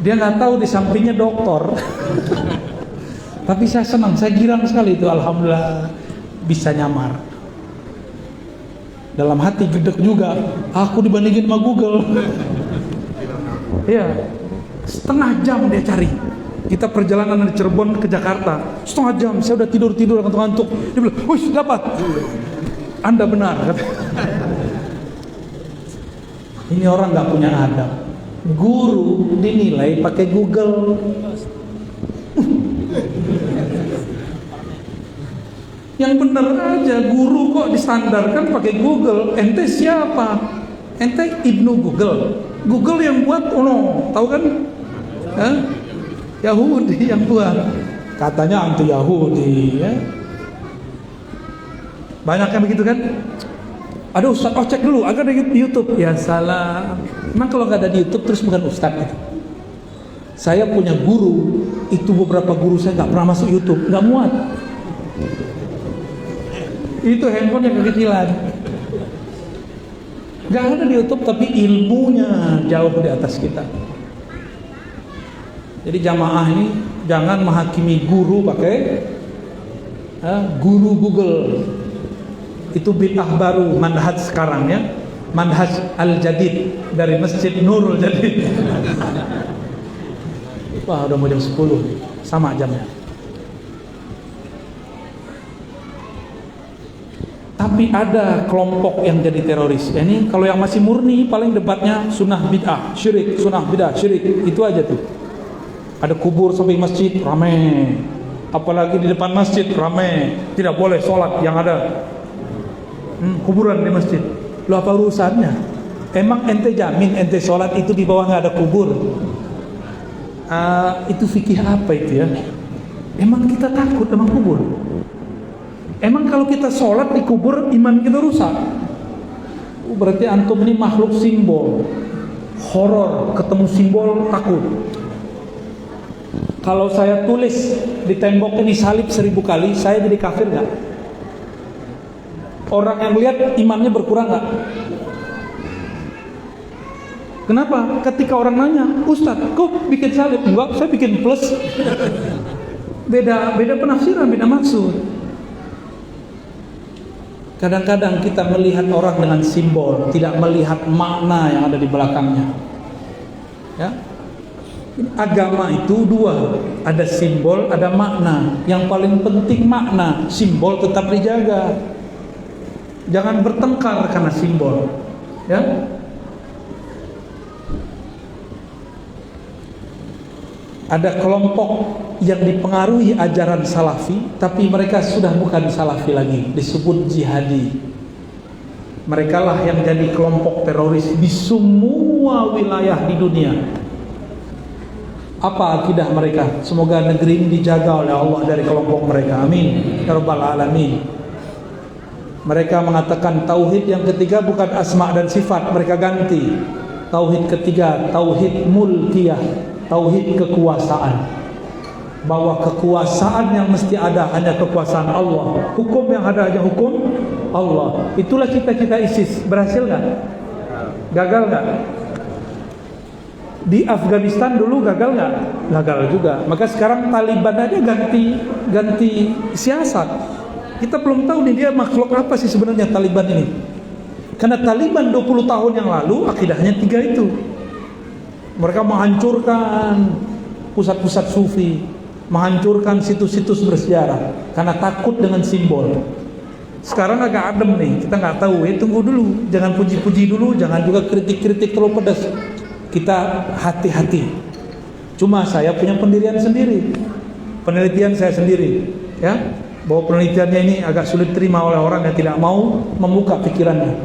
Dia nggak tahu di sampingnya dokter. Tapi saya senang, saya girang sekali itu, alhamdulillah bisa nyamar. Dalam hati gedek juga, aku dibandingin sama Google. Iya, setengah jam dia cari. Kita perjalanan dari Cirebon ke Jakarta, setengah jam, saya udah tidur ngantuk-ngantuk. Dia bilang, "Wih, dapat." Anda benar. Ini orang nggak punya adab. Guru dinilai pakai Google. Yang benar aja, guru kok distandarkan pakai Google. Ente siapa? Ente Ibnu Google. Google yang buat tahu kan? Yahudi yang buat. Katanya anti Yahudi ya. Banyak yang begitu kan? Ada ustaz, cek dulu, agak ada di YouTube. Ya salah. Emang kalau nggak ada di YouTube terus bukan ustaz gitu. Saya punya guru, itu beberapa guru saya nggak pernah masuk YouTube, nggak muat. Itu handphone yang kekecilan. Nggak ada di YouTube, tapi ilmunya jauh di atas kita. Jadi jamaah ini jangan menghakimi guru pakai guru Google. Itu bid'ah baru, manhaj sekarang ya, manhaj al-jadid dari Masjid Nurul Jadid. Wah, udah mau jam 10, sama jamnya. Tapi ada kelompok yang jadi teroris. Ini kalau yang masih murni paling debatnya sunnah bid'ah, syirik, sunnah bid'ah, syirik, itu aja tuh. Ada kubur samping masjid, ramai. Apalagi di depan masjid, ramai. Tidak boleh sholat yang ada kuburan di masjid. Lo apa urusannya? Emang ente jamin ente sholat itu di bawah nggak ada kubur? Itu fikih apa itu ya? Emang kita takut sama kubur? Emang kalau kita sholat di kubur iman kita rusak? Berarti antum ini makhluk simbol, horor, ketemu simbol takut. Kalau saya tulis di tembok ini salib 1000 kali, saya jadi kafir nggak? Orang yang lihat imannya berkurang nggak? Kenapa? Ketika orang nanya, Ustadz, kok bikin salib? Enggak, saya bikin plus. Beda penafsiran, beda maksud. Kadang-kadang kita melihat orang dengan simbol, tidak melihat makna yang ada di belakangnya. Ya, agama itu dua, ada simbol, ada makna. Yang paling penting makna, simbol tetap dijaga. Jangan bertengkar karena simbol, ya. Ada kelompok yang dipengaruhi ajaran salafi, tapi mereka sudah bukan salafi lagi, disebut jihadi. Mereka lah yang jadi kelompok teroris di semua wilayah di dunia. Apa akidah mereka? Semoga negeri ini dijaga oleh Allah dari kelompok mereka. Amin ya rabbal alamin. Mereka mengatakan tauhid yang ketiga bukan asma dan sifat, mereka ganti. Tauhid ketiga, tauhid mulkiyah, tauhid kekuasaan. Bahwa kekuasaan yang mesti ada hanya kekuasaan Allah. Hukum yang ada hanya hukum Allah. Itulah cita-cita ISIS. Berhasil nggak? Gagal nggak? Di Afghanistan dulu gagal nggak? Gagal juga. Maka sekarang Taliban aja ganti siasat. Kita belum tahu nih dia makhluk apa sih sebenarnya Taliban ini. Karena Taliban 20 tahun yang lalu akidahnya 3 itu. Mereka menghancurkan pusat-pusat sufi, menghancurkan situs-situs bersejarah karena takut dengan simbol. Sekarang agak adem nih, kita nggak tahu. Tunggu dulu, jangan puji-puji dulu, jangan juga kritik-kritik terlalu pedas. Kita hati-hati. Cuma saya punya pendirian sendiri, penelitian saya sendiri, ya, bahwa penelitiannya ini agak sulit terima oleh orang yang tidak mau membuka pikirannya.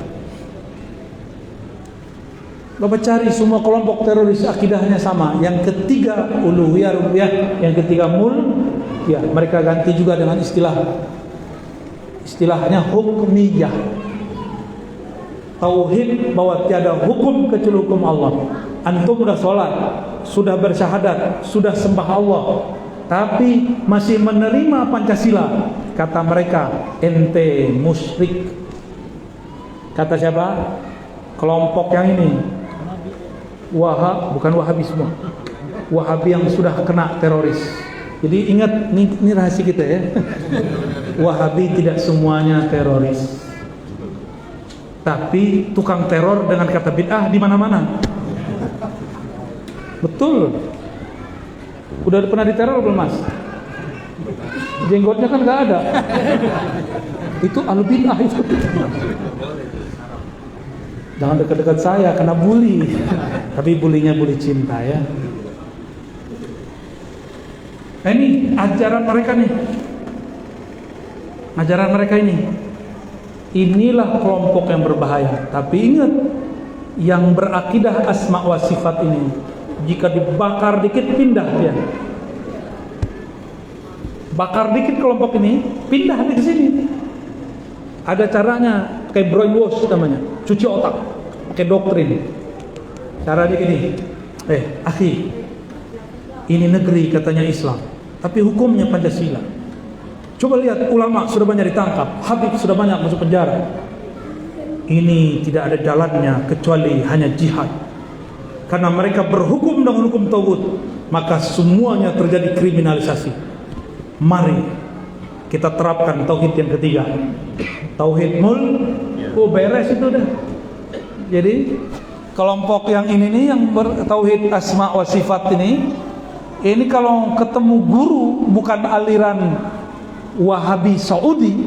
Bapak cari semua kelompok teroris akidahnya sama. Yang ketiga uluhiyah rububiyah, yang ketiga ya, mereka ganti juga dengan istilahnya hukmiyah. Tauhid bahwa tiada hukum kecuali hukum Allah. Antum sudah sholat, sudah bersyahadat, sudah sembah Allah, tapi masih menerima Pancasila. Kata mereka, ente musyrik. Kata siapa? Kelompok yang ini, bukan Wahabisme, Wahabi yang sudah kena teroris. Jadi ingat, ini rahasia kita ya. Wahabi tidak semuanya teroris, tapi tukang teror dengan kata bid'ah di mana-mana. Betul. Udah pernah diteror belum, Mas? Jenggotnya kan nggak ada. Itu al-bid'ah itu. Jangan dekat-dekat saya, kena bully. Tapi bulinya bully cinta ya. Nah, ini ajaran mereka nih. Ajaran mereka ini. Inilah kelompok yang berbahaya. Tapi ingat, yang berakidah asma wa sifat ini, jika dibakar dikit pindah dia. Bakar dikit kelompok ini, pindah dia ke sini. Ada caranya, kayak brainwash namanya, cuci otak, pakai doktrin. Cara dia gini, akhi, ini negeri katanya Islam, tapi hukumnya Pancasila. Coba lihat, ulama sudah banyak ditangkap, habib sudah banyak masuk penjara. Ini tidak ada jalannya kecuali hanya jihad. Karena mereka berhukum dengan hukum tauhid, maka semuanya terjadi kriminalisasi. Mari kita terapkan tauhid yang ketiga. Tauhid beres itu dah. Jadi kelompok yang ini nih, yang bertauhid asma wa sifat ini kalau ketemu guru bukan aliran Wahabi Saudi,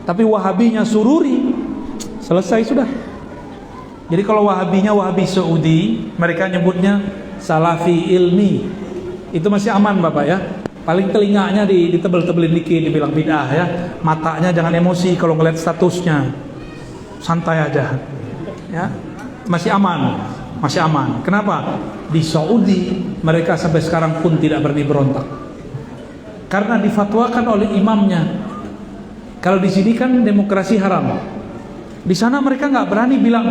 tapi Wahabinya Sururi, selesai sudah. Jadi kalau Wahabinya Wahabi Saudi, mereka nyebutnya Salafi ilmi, itu masih aman Bapak ya. Paling telinganya ditebel-tebelin dikit, dibilang bid'ah ya. Matanya jangan emosi kalau ngeliat statusnya, santai aja ya. Masih aman, masih aman. Kenapa? Di Saudi mereka sampai sekarang pun tidak berani berontak, karena difatwakan oleh imamnya. Kalau di sini kan demokrasi haram, di sana mereka nggak berani bilang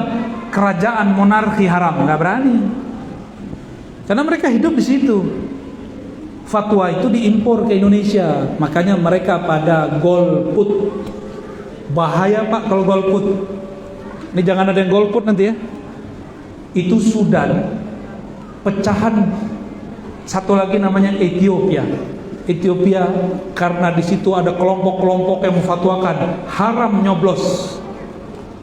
kerajaan monarki haram, nggak berani, karena mereka hidup di situ. Fatwa itu diimpor ke Indonesia, makanya mereka pada golput. Bahaya Pak kalau golput. Ini jangan ada yang golput nanti ya. Itu Sudan, pecahan satu lagi namanya Ethiopia. Ethiopia karena di situ ada kelompok-kelompok yang memfatwakan haram nyoblos.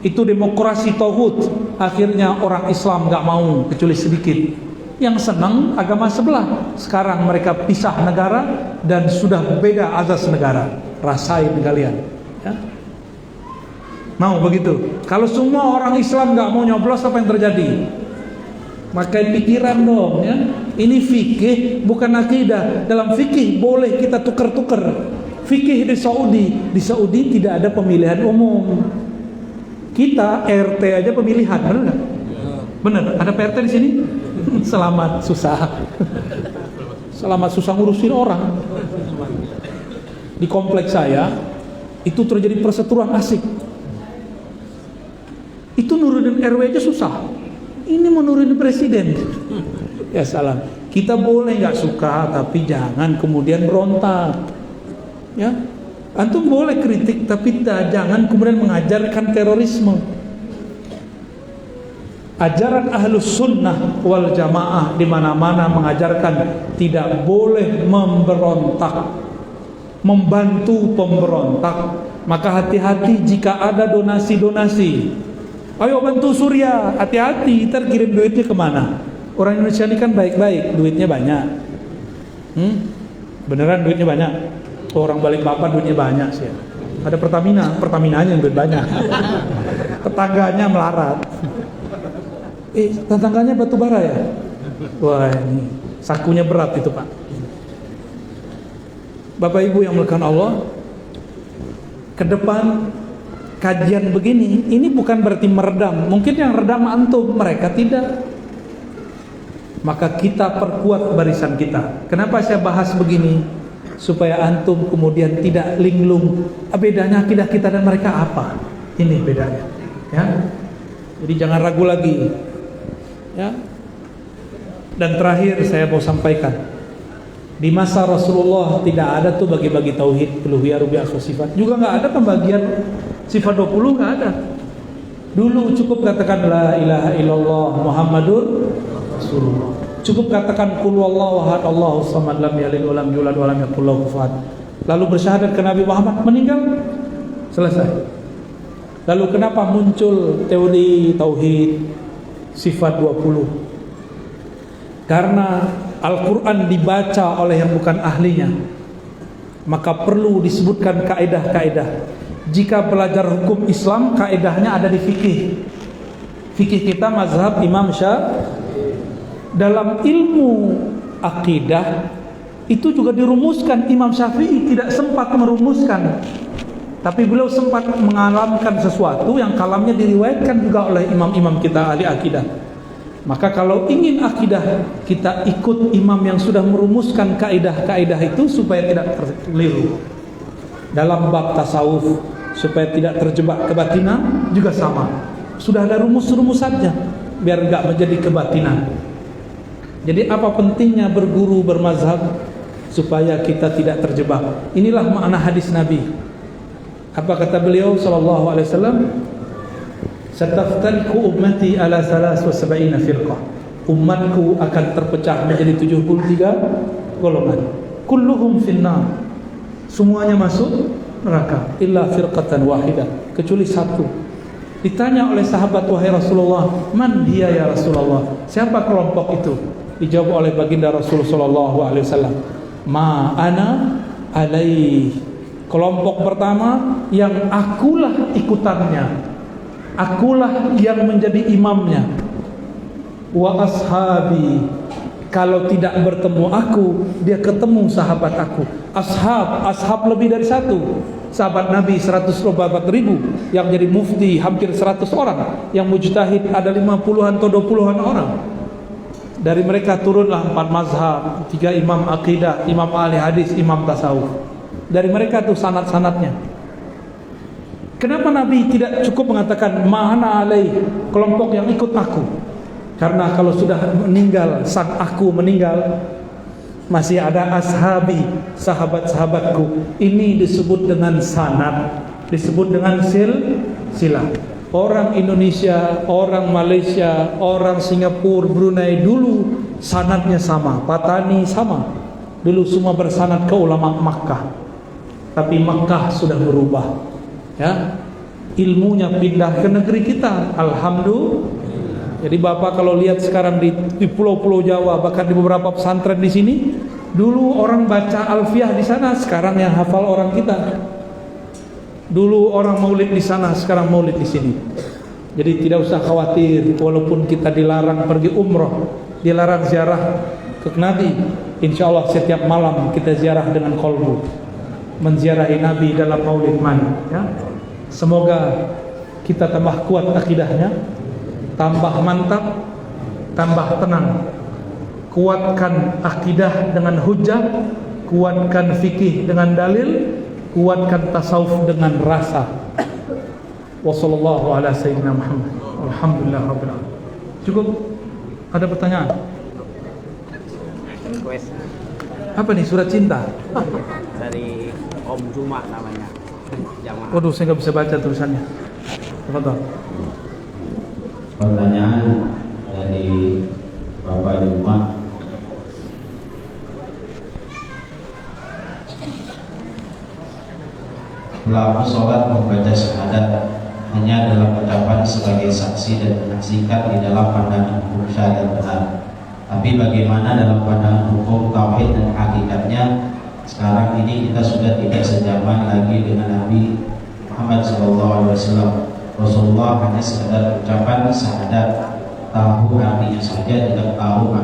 Itu demokrasi tauhid. Akhirnya orang Islam nggak mau kecuali sedikit. Yang senang agama sebelah. Sekarang mereka pisah negara dan sudah beda azas negara. Rasain kalian ya? Mau begitu? Kalau semua orang Islam nggak mau nyoblos, apa yang terjadi? Makai pikiran dong ya. Ini fikih bukan akidah. Dalam fikih boleh kita tuker-tuker. Fikih di Saudi tidak ada pemilihan umum. Kita RT aja pemilihan, benar nggak? Benar. Ada PRT di sini? Selamat susah. Selamat susah ngurusin orang. Di kompleks saya itu terjadi perseteruan asik. Itu nurunin RW aja susah. Ini mau nurunin presiden. Ya salam. Kita boleh nggak suka, tapi jangan kemudian berontak. Ya, antum boleh kritik, tapi jangan kemudian mengajarkan terorisme. Ajaran Ahlus Sunnah wal Jamaah di mana-mana mengajarkan tidak boleh memberontak, membantu pemberontak. Maka hati-hati jika ada donasi-donasi. Ayo bantu Surya, hati-hati, ntar kirim duitnya kemana? Orang Indonesia ini kan baik-baik, duitnya banyak. Beneran duitnya banyak? Orang Balikpapan duitnya banyak sih. Ada Pertaminanya yang duit banyak. Tetangganya melarat. Tetangganya batu bara ya? Wah, ini sakunya berat itu, Pak. Bapak Ibu yang melakukan Allah, ke depan kajian begini, ini bukan berarti meredam. Mungkin yang redam antum, mereka tidak. Maka kita perkuat barisan kita. Kenapa saya bahas begini? Supaya antum kemudian tidak linglung. Bedanya akidah kita dan mereka apa? Ini bedanya. Ya. Jadi jangan ragu lagi. Ya. Dan terakhir saya mau sampaikan, di masa Rasulullah tidak ada tuh bagi-bagi tauhid, uluhiyah, rububiyah, asma sifat. Juga nggak ada pembagian sifat 20, nggak ada. Dulu cukup katakan la ilaha illallah Muhammadur Rasulullah. Cukup katakan qul huwallahu ahad Allahus samad lam yalid wa lam yulad wa lam yakul lahu kufuwan ahad. Lalu bersyahadat ke Nabi Muhammad, meninggal, selesai. Lalu kenapa muncul teori tauhid sifat 20? Karena Al-Quran dibaca oleh yang bukan ahlinya, maka perlu disebutkan kaidah-kaidah. Jika belajar hukum Islam, kaidahnya ada di fikih. Fikih kita mazhab Imam Syafi'i. Dalam ilmu akidah itu juga dirumuskan. Imam Syafi'i tidak sempat merumuskan, tapi beliau sempat mengalamkan sesuatu yang kalamnya diriwayatkan juga oleh imam-imam kita ahli akidah. Maka kalau ingin akidah, kita ikut imam yang sudah merumuskan kaidah-kaidah itu supaya tidak terkeliru. Dalam bab tasawuf, supaya tidak terjebak kebatinan juga sama. Sudah ada rumus-rumusannya biar enggak menjadi kebatinan. Jadi apa pentingnya berguru bermazhab? Supaya kita tidak terjebak. Inilah makna hadis Nabi. Apa kata beliau sallallahu alaihi wasallam? Sataftariqu ummati ala 73 firqah. Umatku akan terpecah menjadi 73 golongan. Kulluhum finnar. Semuanya masuk neraka illa firqatan wahidah, kecuali satu. Ditanya oleh sahabat, wahai Rasulullah, man hiya ya Rasulullah? Siapa kelompok itu? Dijawab oleh baginda Rasul sallallahu alaihi wasallam, ma ana alaih. Kelompok pertama yang akulah ikutannya, akulah yang menjadi imamnya. Wa ashabi, kalau tidak bertemu aku, dia ketemu sahabat aku. Ashab lebih dari satu. Sahabat Nabi 104.000 yang jadi mufti hampir 100 orang, yang mujtahid ada 50-an atau 20-an orang. Dari mereka turunlah 4 mazhab, 3 imam akidah, imam ahli hadis, imam tasawuf. Dari mereka tuh sanad-sanadnya. Kenapa Nabi tidak cukup mengatakan ma'ana alaih, kelompok yang ikut aku? Karena kalau sudah meninggal, sang aku meninggal, masih ada ashabi, sahabat-sahabatku. Ini disebut dengan sanad, disebut dengan silsilah. Orang Indonesia, orang Malaysia, orang Singapura, Brunei dulu sanadnya sama, Patani sama. Dulu semua bersanad ke ulama Makkah. Tapi Makkah sudah berubah. Ya. Ilmunya pindah ke negeri kita. Alhamdulillah. Jadi Bapak kalau lihat sekarang di pulau-pulau Jawa, bahkan di beberapa pesantren di sini, dulu orang baca Alfiyah di sana, sekarang yang hafal orang kita. Dulu orang maulid di sana, sekarang maulid di sini. Jadi tidak usah khawatir, walaupun kita dilarang pergi umroh, dilarang ziarah ke Nabi, insya Allah setiap malam kita ziarah dengan qalbu, menziarahi Nabi dalam maulid mana. Ya? Semoga kita tambah kuat akidahnya, tambah mantap, tambah tenang. Kuatkan akidah dengan hujjah, kuatkan fikih dengan dalil, kuatkan tasawuf dengan rasa. Wassallallahu ala sayyidina Muhammad. Alhamdulillah rabbil alamin. Cukup? Ada pertanyaan? Apa nih, surat cinta? Dari Om Juma namanya. Waduh, saya nggak bisa baca tulisannya. Tafadhol. Pertanyaan dari Bapak Juma. Pelaku sholat membaca syahadat hanya dalam ucapan sebagai saksi dan menyaksikan di dalam pandangan hukum syariat benar. Tapi bagaimana dalam pandangan hukum tauhid dan hakikatnya? Sekarang ini kita sudah tidak sejaman lagi dengan Nabi Muhammad SAW. Rasulullah hanya sekadar ucapan syahadat, tahu artinya saja, tidak tahu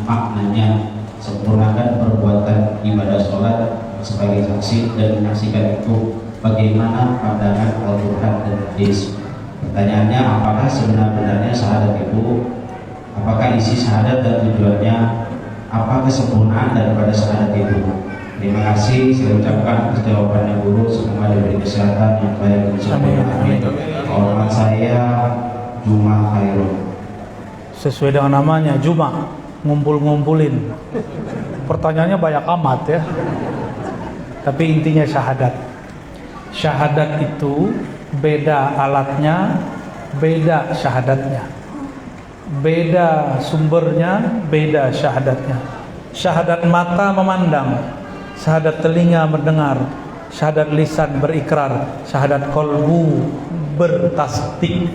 maknanya. Sempurnakan perbuatan ibadah sholat sebagai saksi dan menyaksikan itu. Bagaimana pandangan Al-Quran dan hadis? Pertanyaannya, apakah sebenar-benarnya syahadat itu? Apakah isi syahadat dan tujuannya? Apa kesempurnaan daripada syahadat itu? Terima kasih, saya ucapkan jawabannya guru. Semoga diberi kesehatan yang baik dan sempurna. Amin. Hormat saya, Juma Khairul. Sesuai dengan namanya, Juma, ngumpul-ngumpulin. Pertanyaannya banyak amat ya. Tapi intinya syahadat. Syahadat itu beda alatnya, beda syahadatnya. Beda sumbernya, beda syahadatnya. Syahadat mata memandang, syahadat telinga mendengar, syahadat lisan berikrar, syahadat kolbu bertasdik,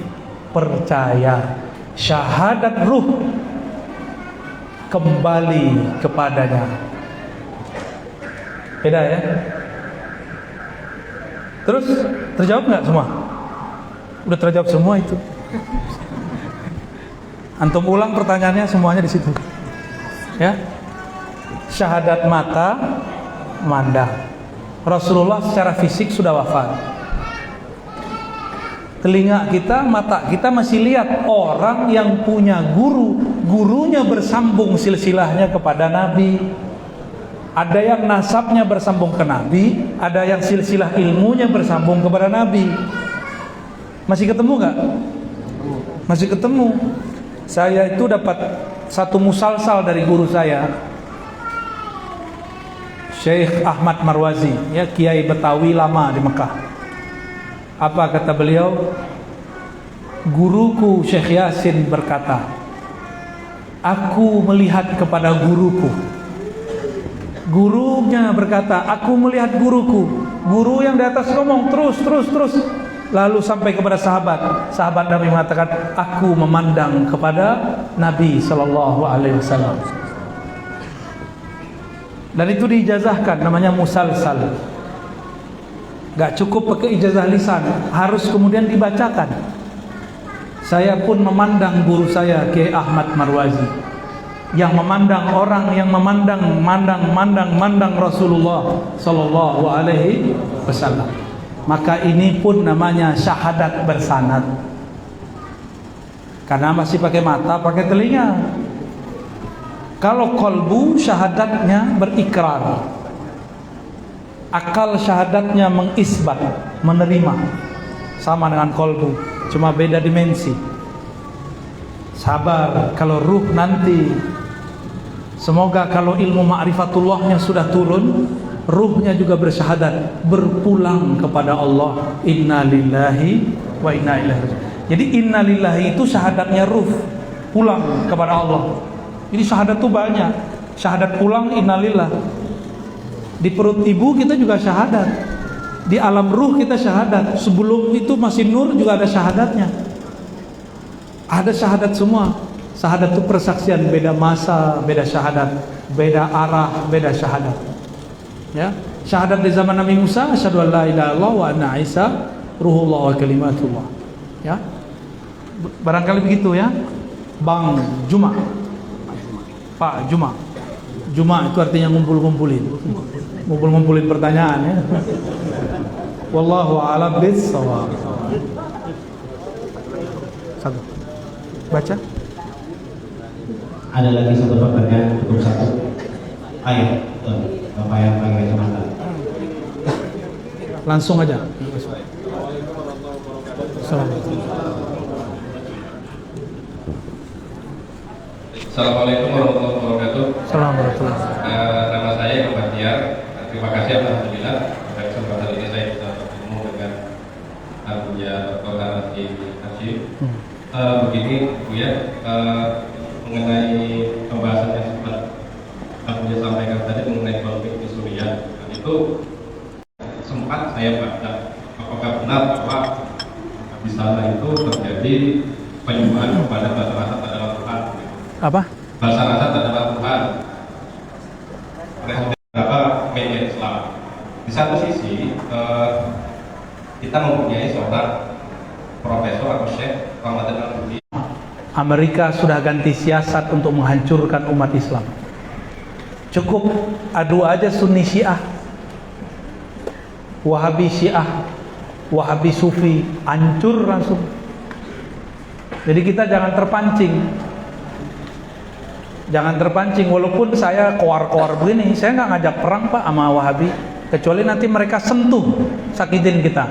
percaya. Syahadat ruh kembali kepadanya. Beda ya. Terus terjawab nggak semua? Udah terjawab semua itu. Antum ulang pertanyaannya semuanya di situ. Ya. Syahadat mata mandang. Rasulullah secara fisik sudah wafat. Telinga kita, mata kita masih lihat orang yang punya guru, gurunya bersambung silsilahnya kepada Nabi. Ada yang nasabnya bersambung ke Nabi, ada yang silsilah ilmunya bersambung kepada Nabi. Masih ketemu nggak? Masih ketemu. Saya itu dapat satu musalsal dari guru saya, Syekh Ahmad Marwazi, ya, Kiai Betawi lama di Mekah. Apa kata beliau? Guruku Syekh Yasin berkata, aku melihat kepada guruku. Gurunya berkata, aku melihat guruku. Guru yang di atas ngomong terus. Lalu sampai kepada sahabat. Sahabat Nabi mengatakan, aku memandang kepada Nabi Sallallahu Alaihi Wasallam. Dan itu diijazahkan, namanya musalsal. Gak cukup pakai ijazah lisan, harus kemudian dibacakan. Saya pun memandang guru saya, Kiai Ahmad Marwazi, yang memandang orang yang memandang Rasulullah Sallallahu Alaihi Wasallam. Maka ini pun namanya syahadat bersanad. Karena masih pakai mata, pakai telinga. Kalau kolbu syahadatnya berikrar, akal syahadatnya mengisbat, menerima. Sama dengan kolbu, cuma beda dimensi. Sabar, kalau ruh nanti, semoga kalau ilmu ma'rifatullahnya sudah turun, ruhnya juga bersyahadat, berpulang kepada Allah. Inna lillahi wa inna ilaihi raji'un. Jadi inna lillahi itu syahadatnya ruh, pulang kepada Allah. Jadi syahadat itu banyak. Syahadat pulang innalillah. Di perut ibu kita juga syahadat. Di alam ruh kita syahadat. Sebelum itu masih nur juga ada syahadatnya. Ada syahadat semua. Syahadat itu persaksian, beda masa, beda syahadat, beda arah, beda syahadat. Ya, syahadat di zaman Nabi Musa, asyhadu an la ilaha illallah wa anna Isa ruhullah wa kalimatullah. Ya. Barangkali begitu ya. Bang Juma. Pak Juma. Juma itu artinya ngumpul-ngumpulin. Ngumpul-ngumpulin pertanyaan ya. Wallahu a'lam bis-shawab. Satu. Baca. Ada lagi satu pertanyaan, cukup satu. Ayo, Bapak yang pakai kacamata. Langsung aja. Assalamualaikum warahmatullahi wabarakatuh. Assalamualaikum. Nama saya Muhammad Tiar. Terima kasih alhamdulillah pada kesempatan ini saya bisa bertemu dengan Abuya Dr. Hanafi Hashim. Begini Bu ya, mengenai pembahasan yang sempat Abuya sampaikan tadi mengenai konflik di Suriah, itu sempat saya baca apakah benar bahwa di sana itu terjadi penyembahan kepada Ba'al Asad adalah Tuhan. Apa? Bashar Assad adalah Tuhan, presiden beberapa media Islam. Di satu sisi kita mempunyai seorang profesor atau syekh Ramadan Al-Buti. Amerika sudah ganti siasat untuk menghancurkan umat Islam. Cukup adu aja Sunni Syiah, Wahabi Syiah, Wahabi Sufi, hancur langsung. Jadi kita jangan terpancing. Jangan terpancing, walaupun saya koar-koar begini, saya nggak ngajak perang Pak sama Wahabi, kecuali nanti mereka sentuh, sakitin kita.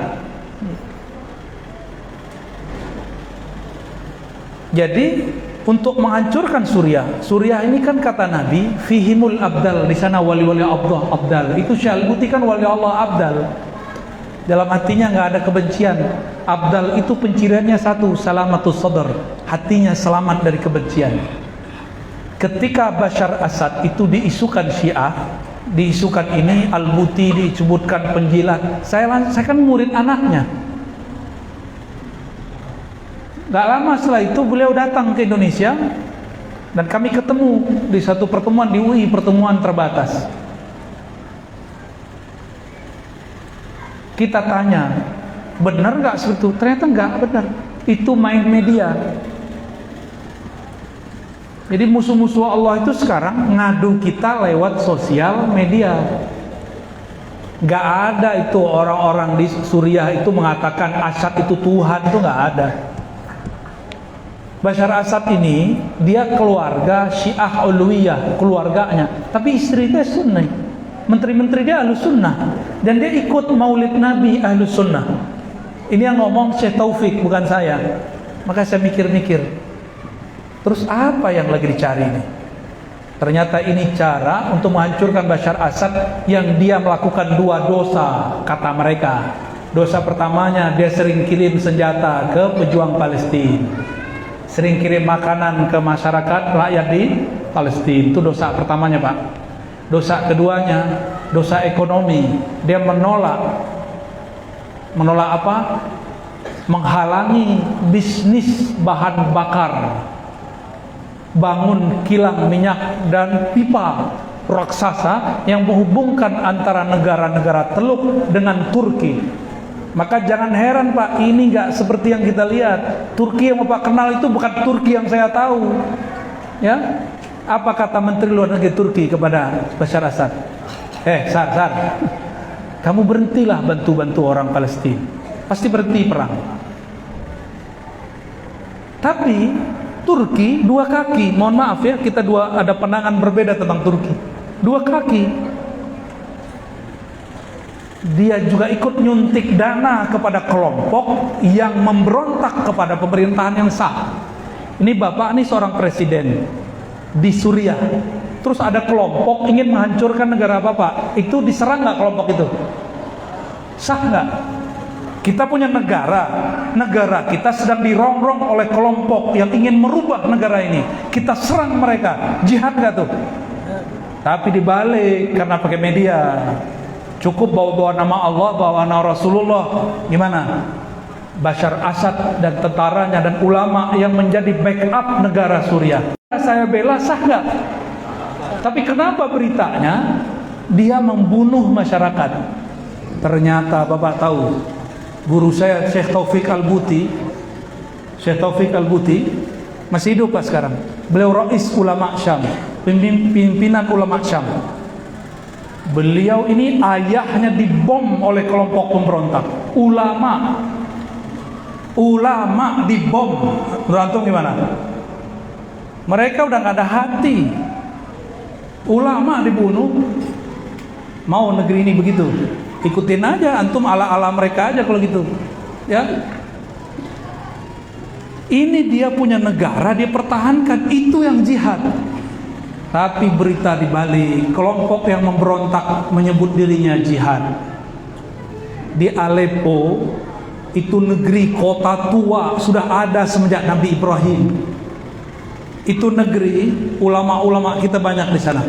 Jadi untuk menghancurkan Suriah ini kan kata Nabi, fihimul abdal, di sana wali-wali Allah abdal. Itu Syalbuti kan wali Allah abdal. Dalam hatinya nggak ada kebencian. Abdal itu penciriannya satu, salamatus sadr, hatinya selamat dari kebencian. Ketika Bashar Assad itu diisukan Syiah, diisukan ini Al-Buti, disebutkan penjilat, saya kan murid anaknya. Gak lama setelah itu beliau datang ke Indonesia dan kami ketemu di satu pertemuan di UI, pertemuan terbatas. Kita tanya, benar gak seperti itu? Ternyata gak benar. Itu main media. Jadi musuh-musuh Allah itu sekarang ngadu kita lewat sosial media. Gak ada itu orang-orang di Suriah itu mengatakan Assad itu Tuhan, itu gak ada. Bashar Assad ini dia keluarga Syiah Ulwiyah, keluarganya, tapi istrinya Sunni, menteri-menteri dia Ahlus Sunnah, dan dia ikut Maulid Nabi Ahlus Sunnah. Ini yang ngomong Syekh Taufik, bukan saya. Maka saya mikir-mikir, terus apa yang lagi dicari ini? Ternyata ini cara untuk menghancurkan Bashar Assad yang dia melakukan dua dosa, kata mereka. Dosa pertamanya, dia sering kirim senjata ke pejuang Palestina, sering kirim makanan ke masyarakat rakyat di Palestina. Itu dosa pertamanya Pak. Dosa keduanya, dosa ekonomi. Dia menolak apa? Menghalangi bisnis bahan bakar, bangun kilang minyak dan pipa raksasa yang menghubungkan antara negara-negara Teluk dengan Turki. Maka jangan heran Pak, ini nggak seperti yang kita lihat. Turki yang Bapak kenal itu bukan Turki yang saya tahu. Ya, apa kata Menteri Luar Negeri Turki kepada Bashar Assad? Sar, kamu berhentilah bantu-bantu orang Palestina. Pasti berhenti perang. Tapi Turki dua kaki. Mohon maaf ya, kita ada pandangan berbeda tentang Turki. Dua kaki. Dia juga ikut nyuntik dana kepada kelompok yang memberontak kepada pemerintahan yang sah. Ini Bapak ini seorang presiden di Suriah, terus ada kelompok ingin menghancurkan negara Bapak. Itu diserang nggak kelompok itu? Sah nggak? Kita punya negara kita sedang dirongrong oleh kelompok yang ingin merubah negara ini. Kita serang mereka, jihad nggak tuh? Tapi dibalik karena pakai media. Cukup bawa-bawa nama Allah, bawa nama Rasulullah. Gimana? Bashar Assad dan tentaranya dan ulama yang menjadi backup negara Suriah. Saya bela sah nggak? Tapi kenapa beritanya dia membunuh masyarakat? Ternyata Bapak tahu, guru saya Syekh Taufik Al-Buti masih hidup Pak sekarang. Beliau Rais Ulama Syam, pimpinan Ulama Syam. Beliau ini ayahnya dibom oleh kelompok pemberontak. Ulama dibom. Berantung gimana? Mereka udah gak ada hati. Ulama dibunuh. Mau negeri ini begitu? Ikutin aja, antum ala-ala mereka aja kalau gitu. Ya. Ini dia punya negara, dia pertahankan. Itu yang jihad. Tapi berita dibalik, kelompok yang memberontak menyebut dirinya jihad. Di Aleppo, itu negeri kota tua sudah ada semenjak Nabi Ibrahim. Itu negeri ulama-ulama kita banyak di sana.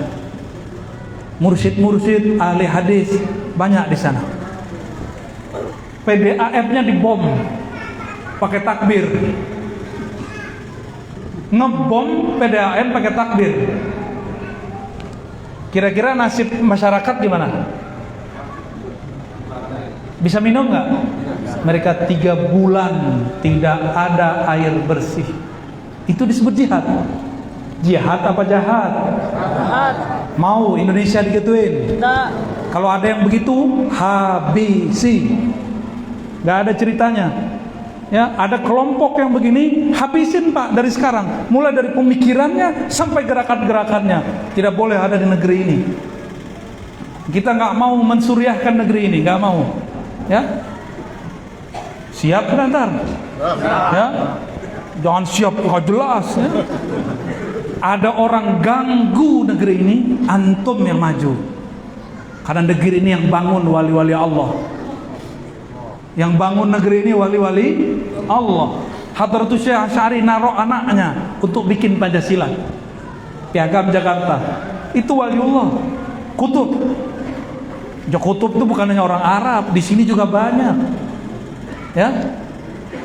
Mursyid-mursyid ahli hadis banyak di sana. PDAF-nya dibom pakai takbir. ngebom PDAM pakai takbir. Kira-kira nasib masyarakat gimana? Bisa minum nggak? Mereka 3 bulan tidak ada air bersih. Itu disebut jihad. Jihad apa jahat? Jahat. Mau Indonesia digituin? Tidak. Kalau ada yang begitu, habisi. Nggak ada ceritanya. Ya, ada kelompok yang begini, habisin Pak dari sekarang. Mulai dari pemikirannya sampai gerakan-gerakannya. Tidak boleh ada di negeri ini. Kita nggak mau mensuriahkan negeri ini, nggak mau. Ya, siap ntar. Ya, jangan siap nggak jelas. Ya. Ada orang ganggu negeri ini, antum yang maju. Karena negeri ini yang bangun wali-wali Allah. Yang bangun negeri ini wali-wali Allah. Hadratus Syekh Asy'ari naruh anaknya untuk bikin Pancasila. Piagam Jakarta. Itu waliullah. Kutub. Kutub itu bukan hanya orang Arab, di sini juga banyak. Ya.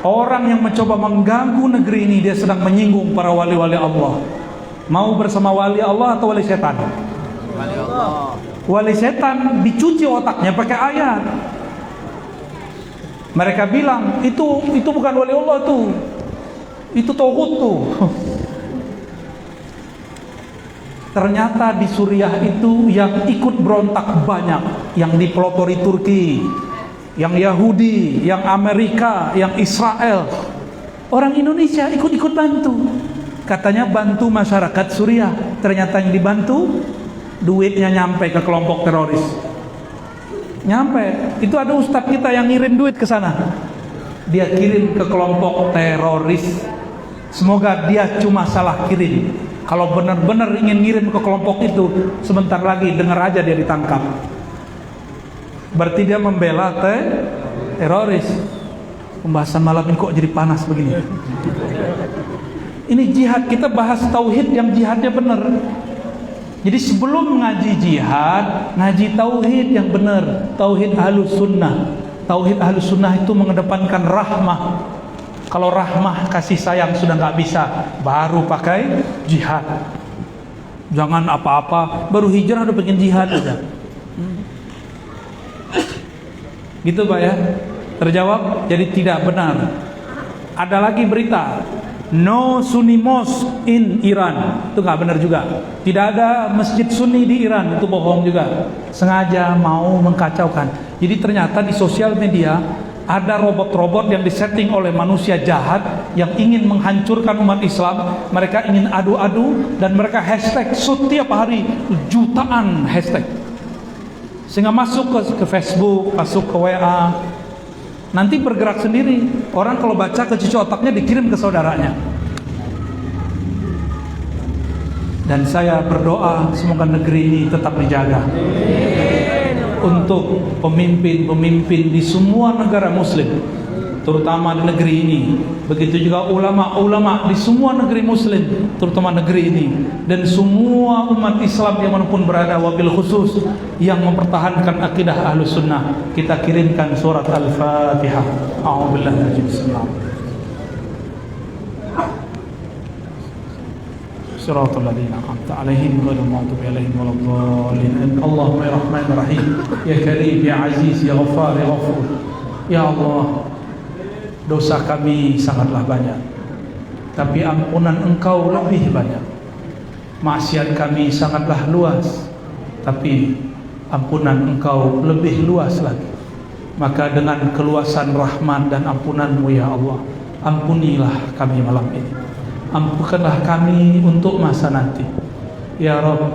Orang yang mencoba mengganggu negeri ini, dia sedang menyinggung para wali-wali Allah. Mau bersama wali Allah atau wali setan? Wali Allah. Wali setan dicuci otaknya pakai ayat. Mereka bilang itu bukan wali Allah tuh, itu tauhid tuh. Ternyata di Suriah itu yang ikut berontak banyak, yang dipelopori Turki, yang Yahudi, yang Amerika, yang Israel. Orang Indonesia ikut-ikut bantu. Katanya bantu masyarakat Suriah. Ternyata yang dibantu duitnya nyampe ke kelompok teroris. Nyampe. Itu ada ustadz kita yang ngirim duit ke sana. Dia kirim ke kelompok teroris. Semoga dia cuma salah kirim. Kalau benar-benar ingin ngirim ke kelompok itu, sebentar lagi dengar aja dia ditangkap. Berarti dia membela teroris. Pembahasan malam ini kok jadi panas begini? Ini jihad, kita bahas tauhid yang jihadnya benar. Jadi sebelum ngaji jihad, ngaji tauhid yang benar. Tauhid ahlus sunnah. Tauhid ahlus sunnah itu mengedepankan rahmah. Kalau rahmah kasih sayang sudah nggak bisa, baru pakai jihad. Jangan apa-apa, baru hijrah udah bikin jihad aja. Gitu Pak ya. Terjawab. Jadi tidak benar. Ada lagi berita, no Sunni mosque in Iran. Itu nggak benar juga. Tidak ada masjid Sunni di Iran. Itu bohong juga. Sengaja mau mengkacaukan. Jadi ternyata di sosial media ada robot-robot yang disetting oleh manusia jahat yang ingin menghancurkan umat Islam. Mereka ingin adu-adu dan mereka hashtag setiap hari jutaan hashtag. Sehingga masuk ke Facebook, masuk ke WA. Nanti bergerak sendiri. Orang kalau baca kecuci otaknya dikirim ke saudaranya. Dan saya berdoa semoga negeri ini tetap dijaga. Untuk pemimpin-pemimpin di semua negara muslim, terutama di negeri ini. Begitu juga ulama-ulama di semua negeri muslim, terutama negeri ini. Dan semua umat Islam yang manapun berada, wabil khusus yang mempertahankan akidah ahlus sunnah. Kita kirimkan surat Al-Fatihah. A'udzubillahi minasyaitonir rajim. صراط الذين أنعمت عليهم غير المغضوب عليهم ولا الضالين. اللهم يا رحمن الرحيم يا كريم يا عزيز يا غفار يا غفور. Ya Allah, dosa kami sangatlah banyak, tapi ampunan Engkau lebih banyak. Maksiat kami sangatlah luas, tapi ampunan Engkau lebih luas lagi. Maka dengan keluasan rahmat dan ampunan-Mu ya Allah, ampunilah kami malam ini. Ampunkanlah kami untuk masa nanti. Ya Rabb,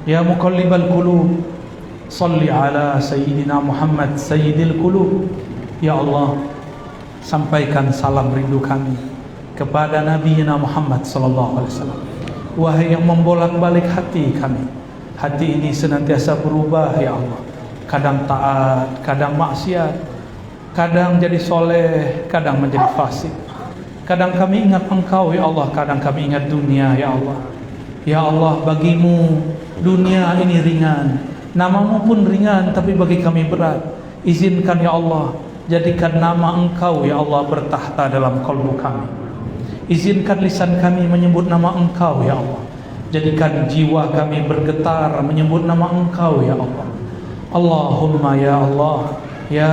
ya muqallibal qulub, salli ala sayyidina Muhammad sayyidil qulub. Ya Allah, sampaikan salam rindu kami kepada Nabi Muhammad sallallahu alaihi wasallam. Wahai yang membolak-balik hati kami, hati ini senantiasa berubah ya Allah. Kadang taat, kadang maksiat, kadang jadi soleh, kadang menjadi fasik. Kadang kami ingat Engkau ya Allah, kadang kami ingat dunia ya Allah. Ya Allah, bagimu dunia ini ringan, namamu pun ringan, tapi bagi kami berat. Izinkan ya Allah, jadikan nama Engkau ya Allah bertahta dalam kalbu kami. Izinkan lisan kami menyebut nama Engkau ya Allah. Jadikan jiwa kami bergetar menyebut nama Engkau ya Allah. Allahumma ya Allah, ya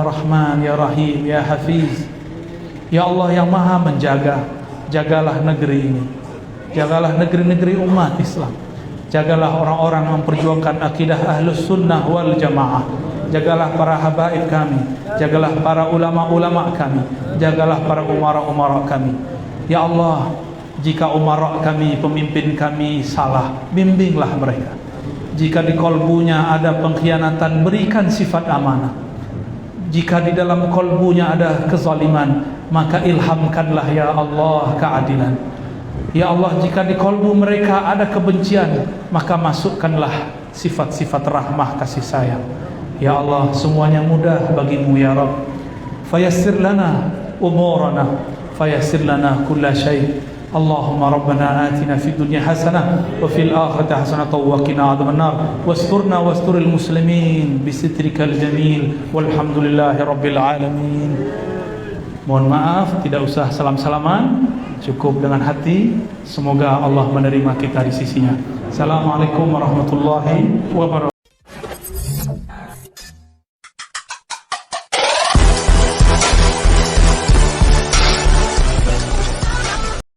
Rahman, ya Rahim, ya Hafiz. Ya Allah yang maha menjaga, jagalah negeri ini, jagalah negeri-negeri umat Islam, jagalah orang-orang yang memperjuangkan akidah Ahlus Sunnah wal Jamaah, jagalah para habaib kami, jagalah para ulama-ulama kami, jagalah para umara-umara kami. Ya Allah, jika umara kami, pemimpin kami salah, bimbinglah mereka. Jika di kolbunya ada pengkhianatan, berikan sifat amanah. Jika di dalam kolbunya ada kezaliman, maka ilhamkanlah ya Allah keadilan. Ya Allah, jika di kolbu mereka ada kebencian, maka masukkanlah sifat-sifat rahmah kasih sayang. Ya Allah, semuanya mudah bagimu ya Rabb. Fayassir lana umurana, fayassir lana kulla syai'. Allahumma rabbana atina fid dunya hasanah wa fil akhirati hasanah wa qina adzabannar wasturna wasturil muslimin bisitrikal jamil walhamdulillahi rabbil alamin. Mohon maaf, tidak usah salam-salaman, cukup dengan hati. Semoga Allah menerima kita di sisinya. Assalamualaikum warahmatullahi wabarakatuh.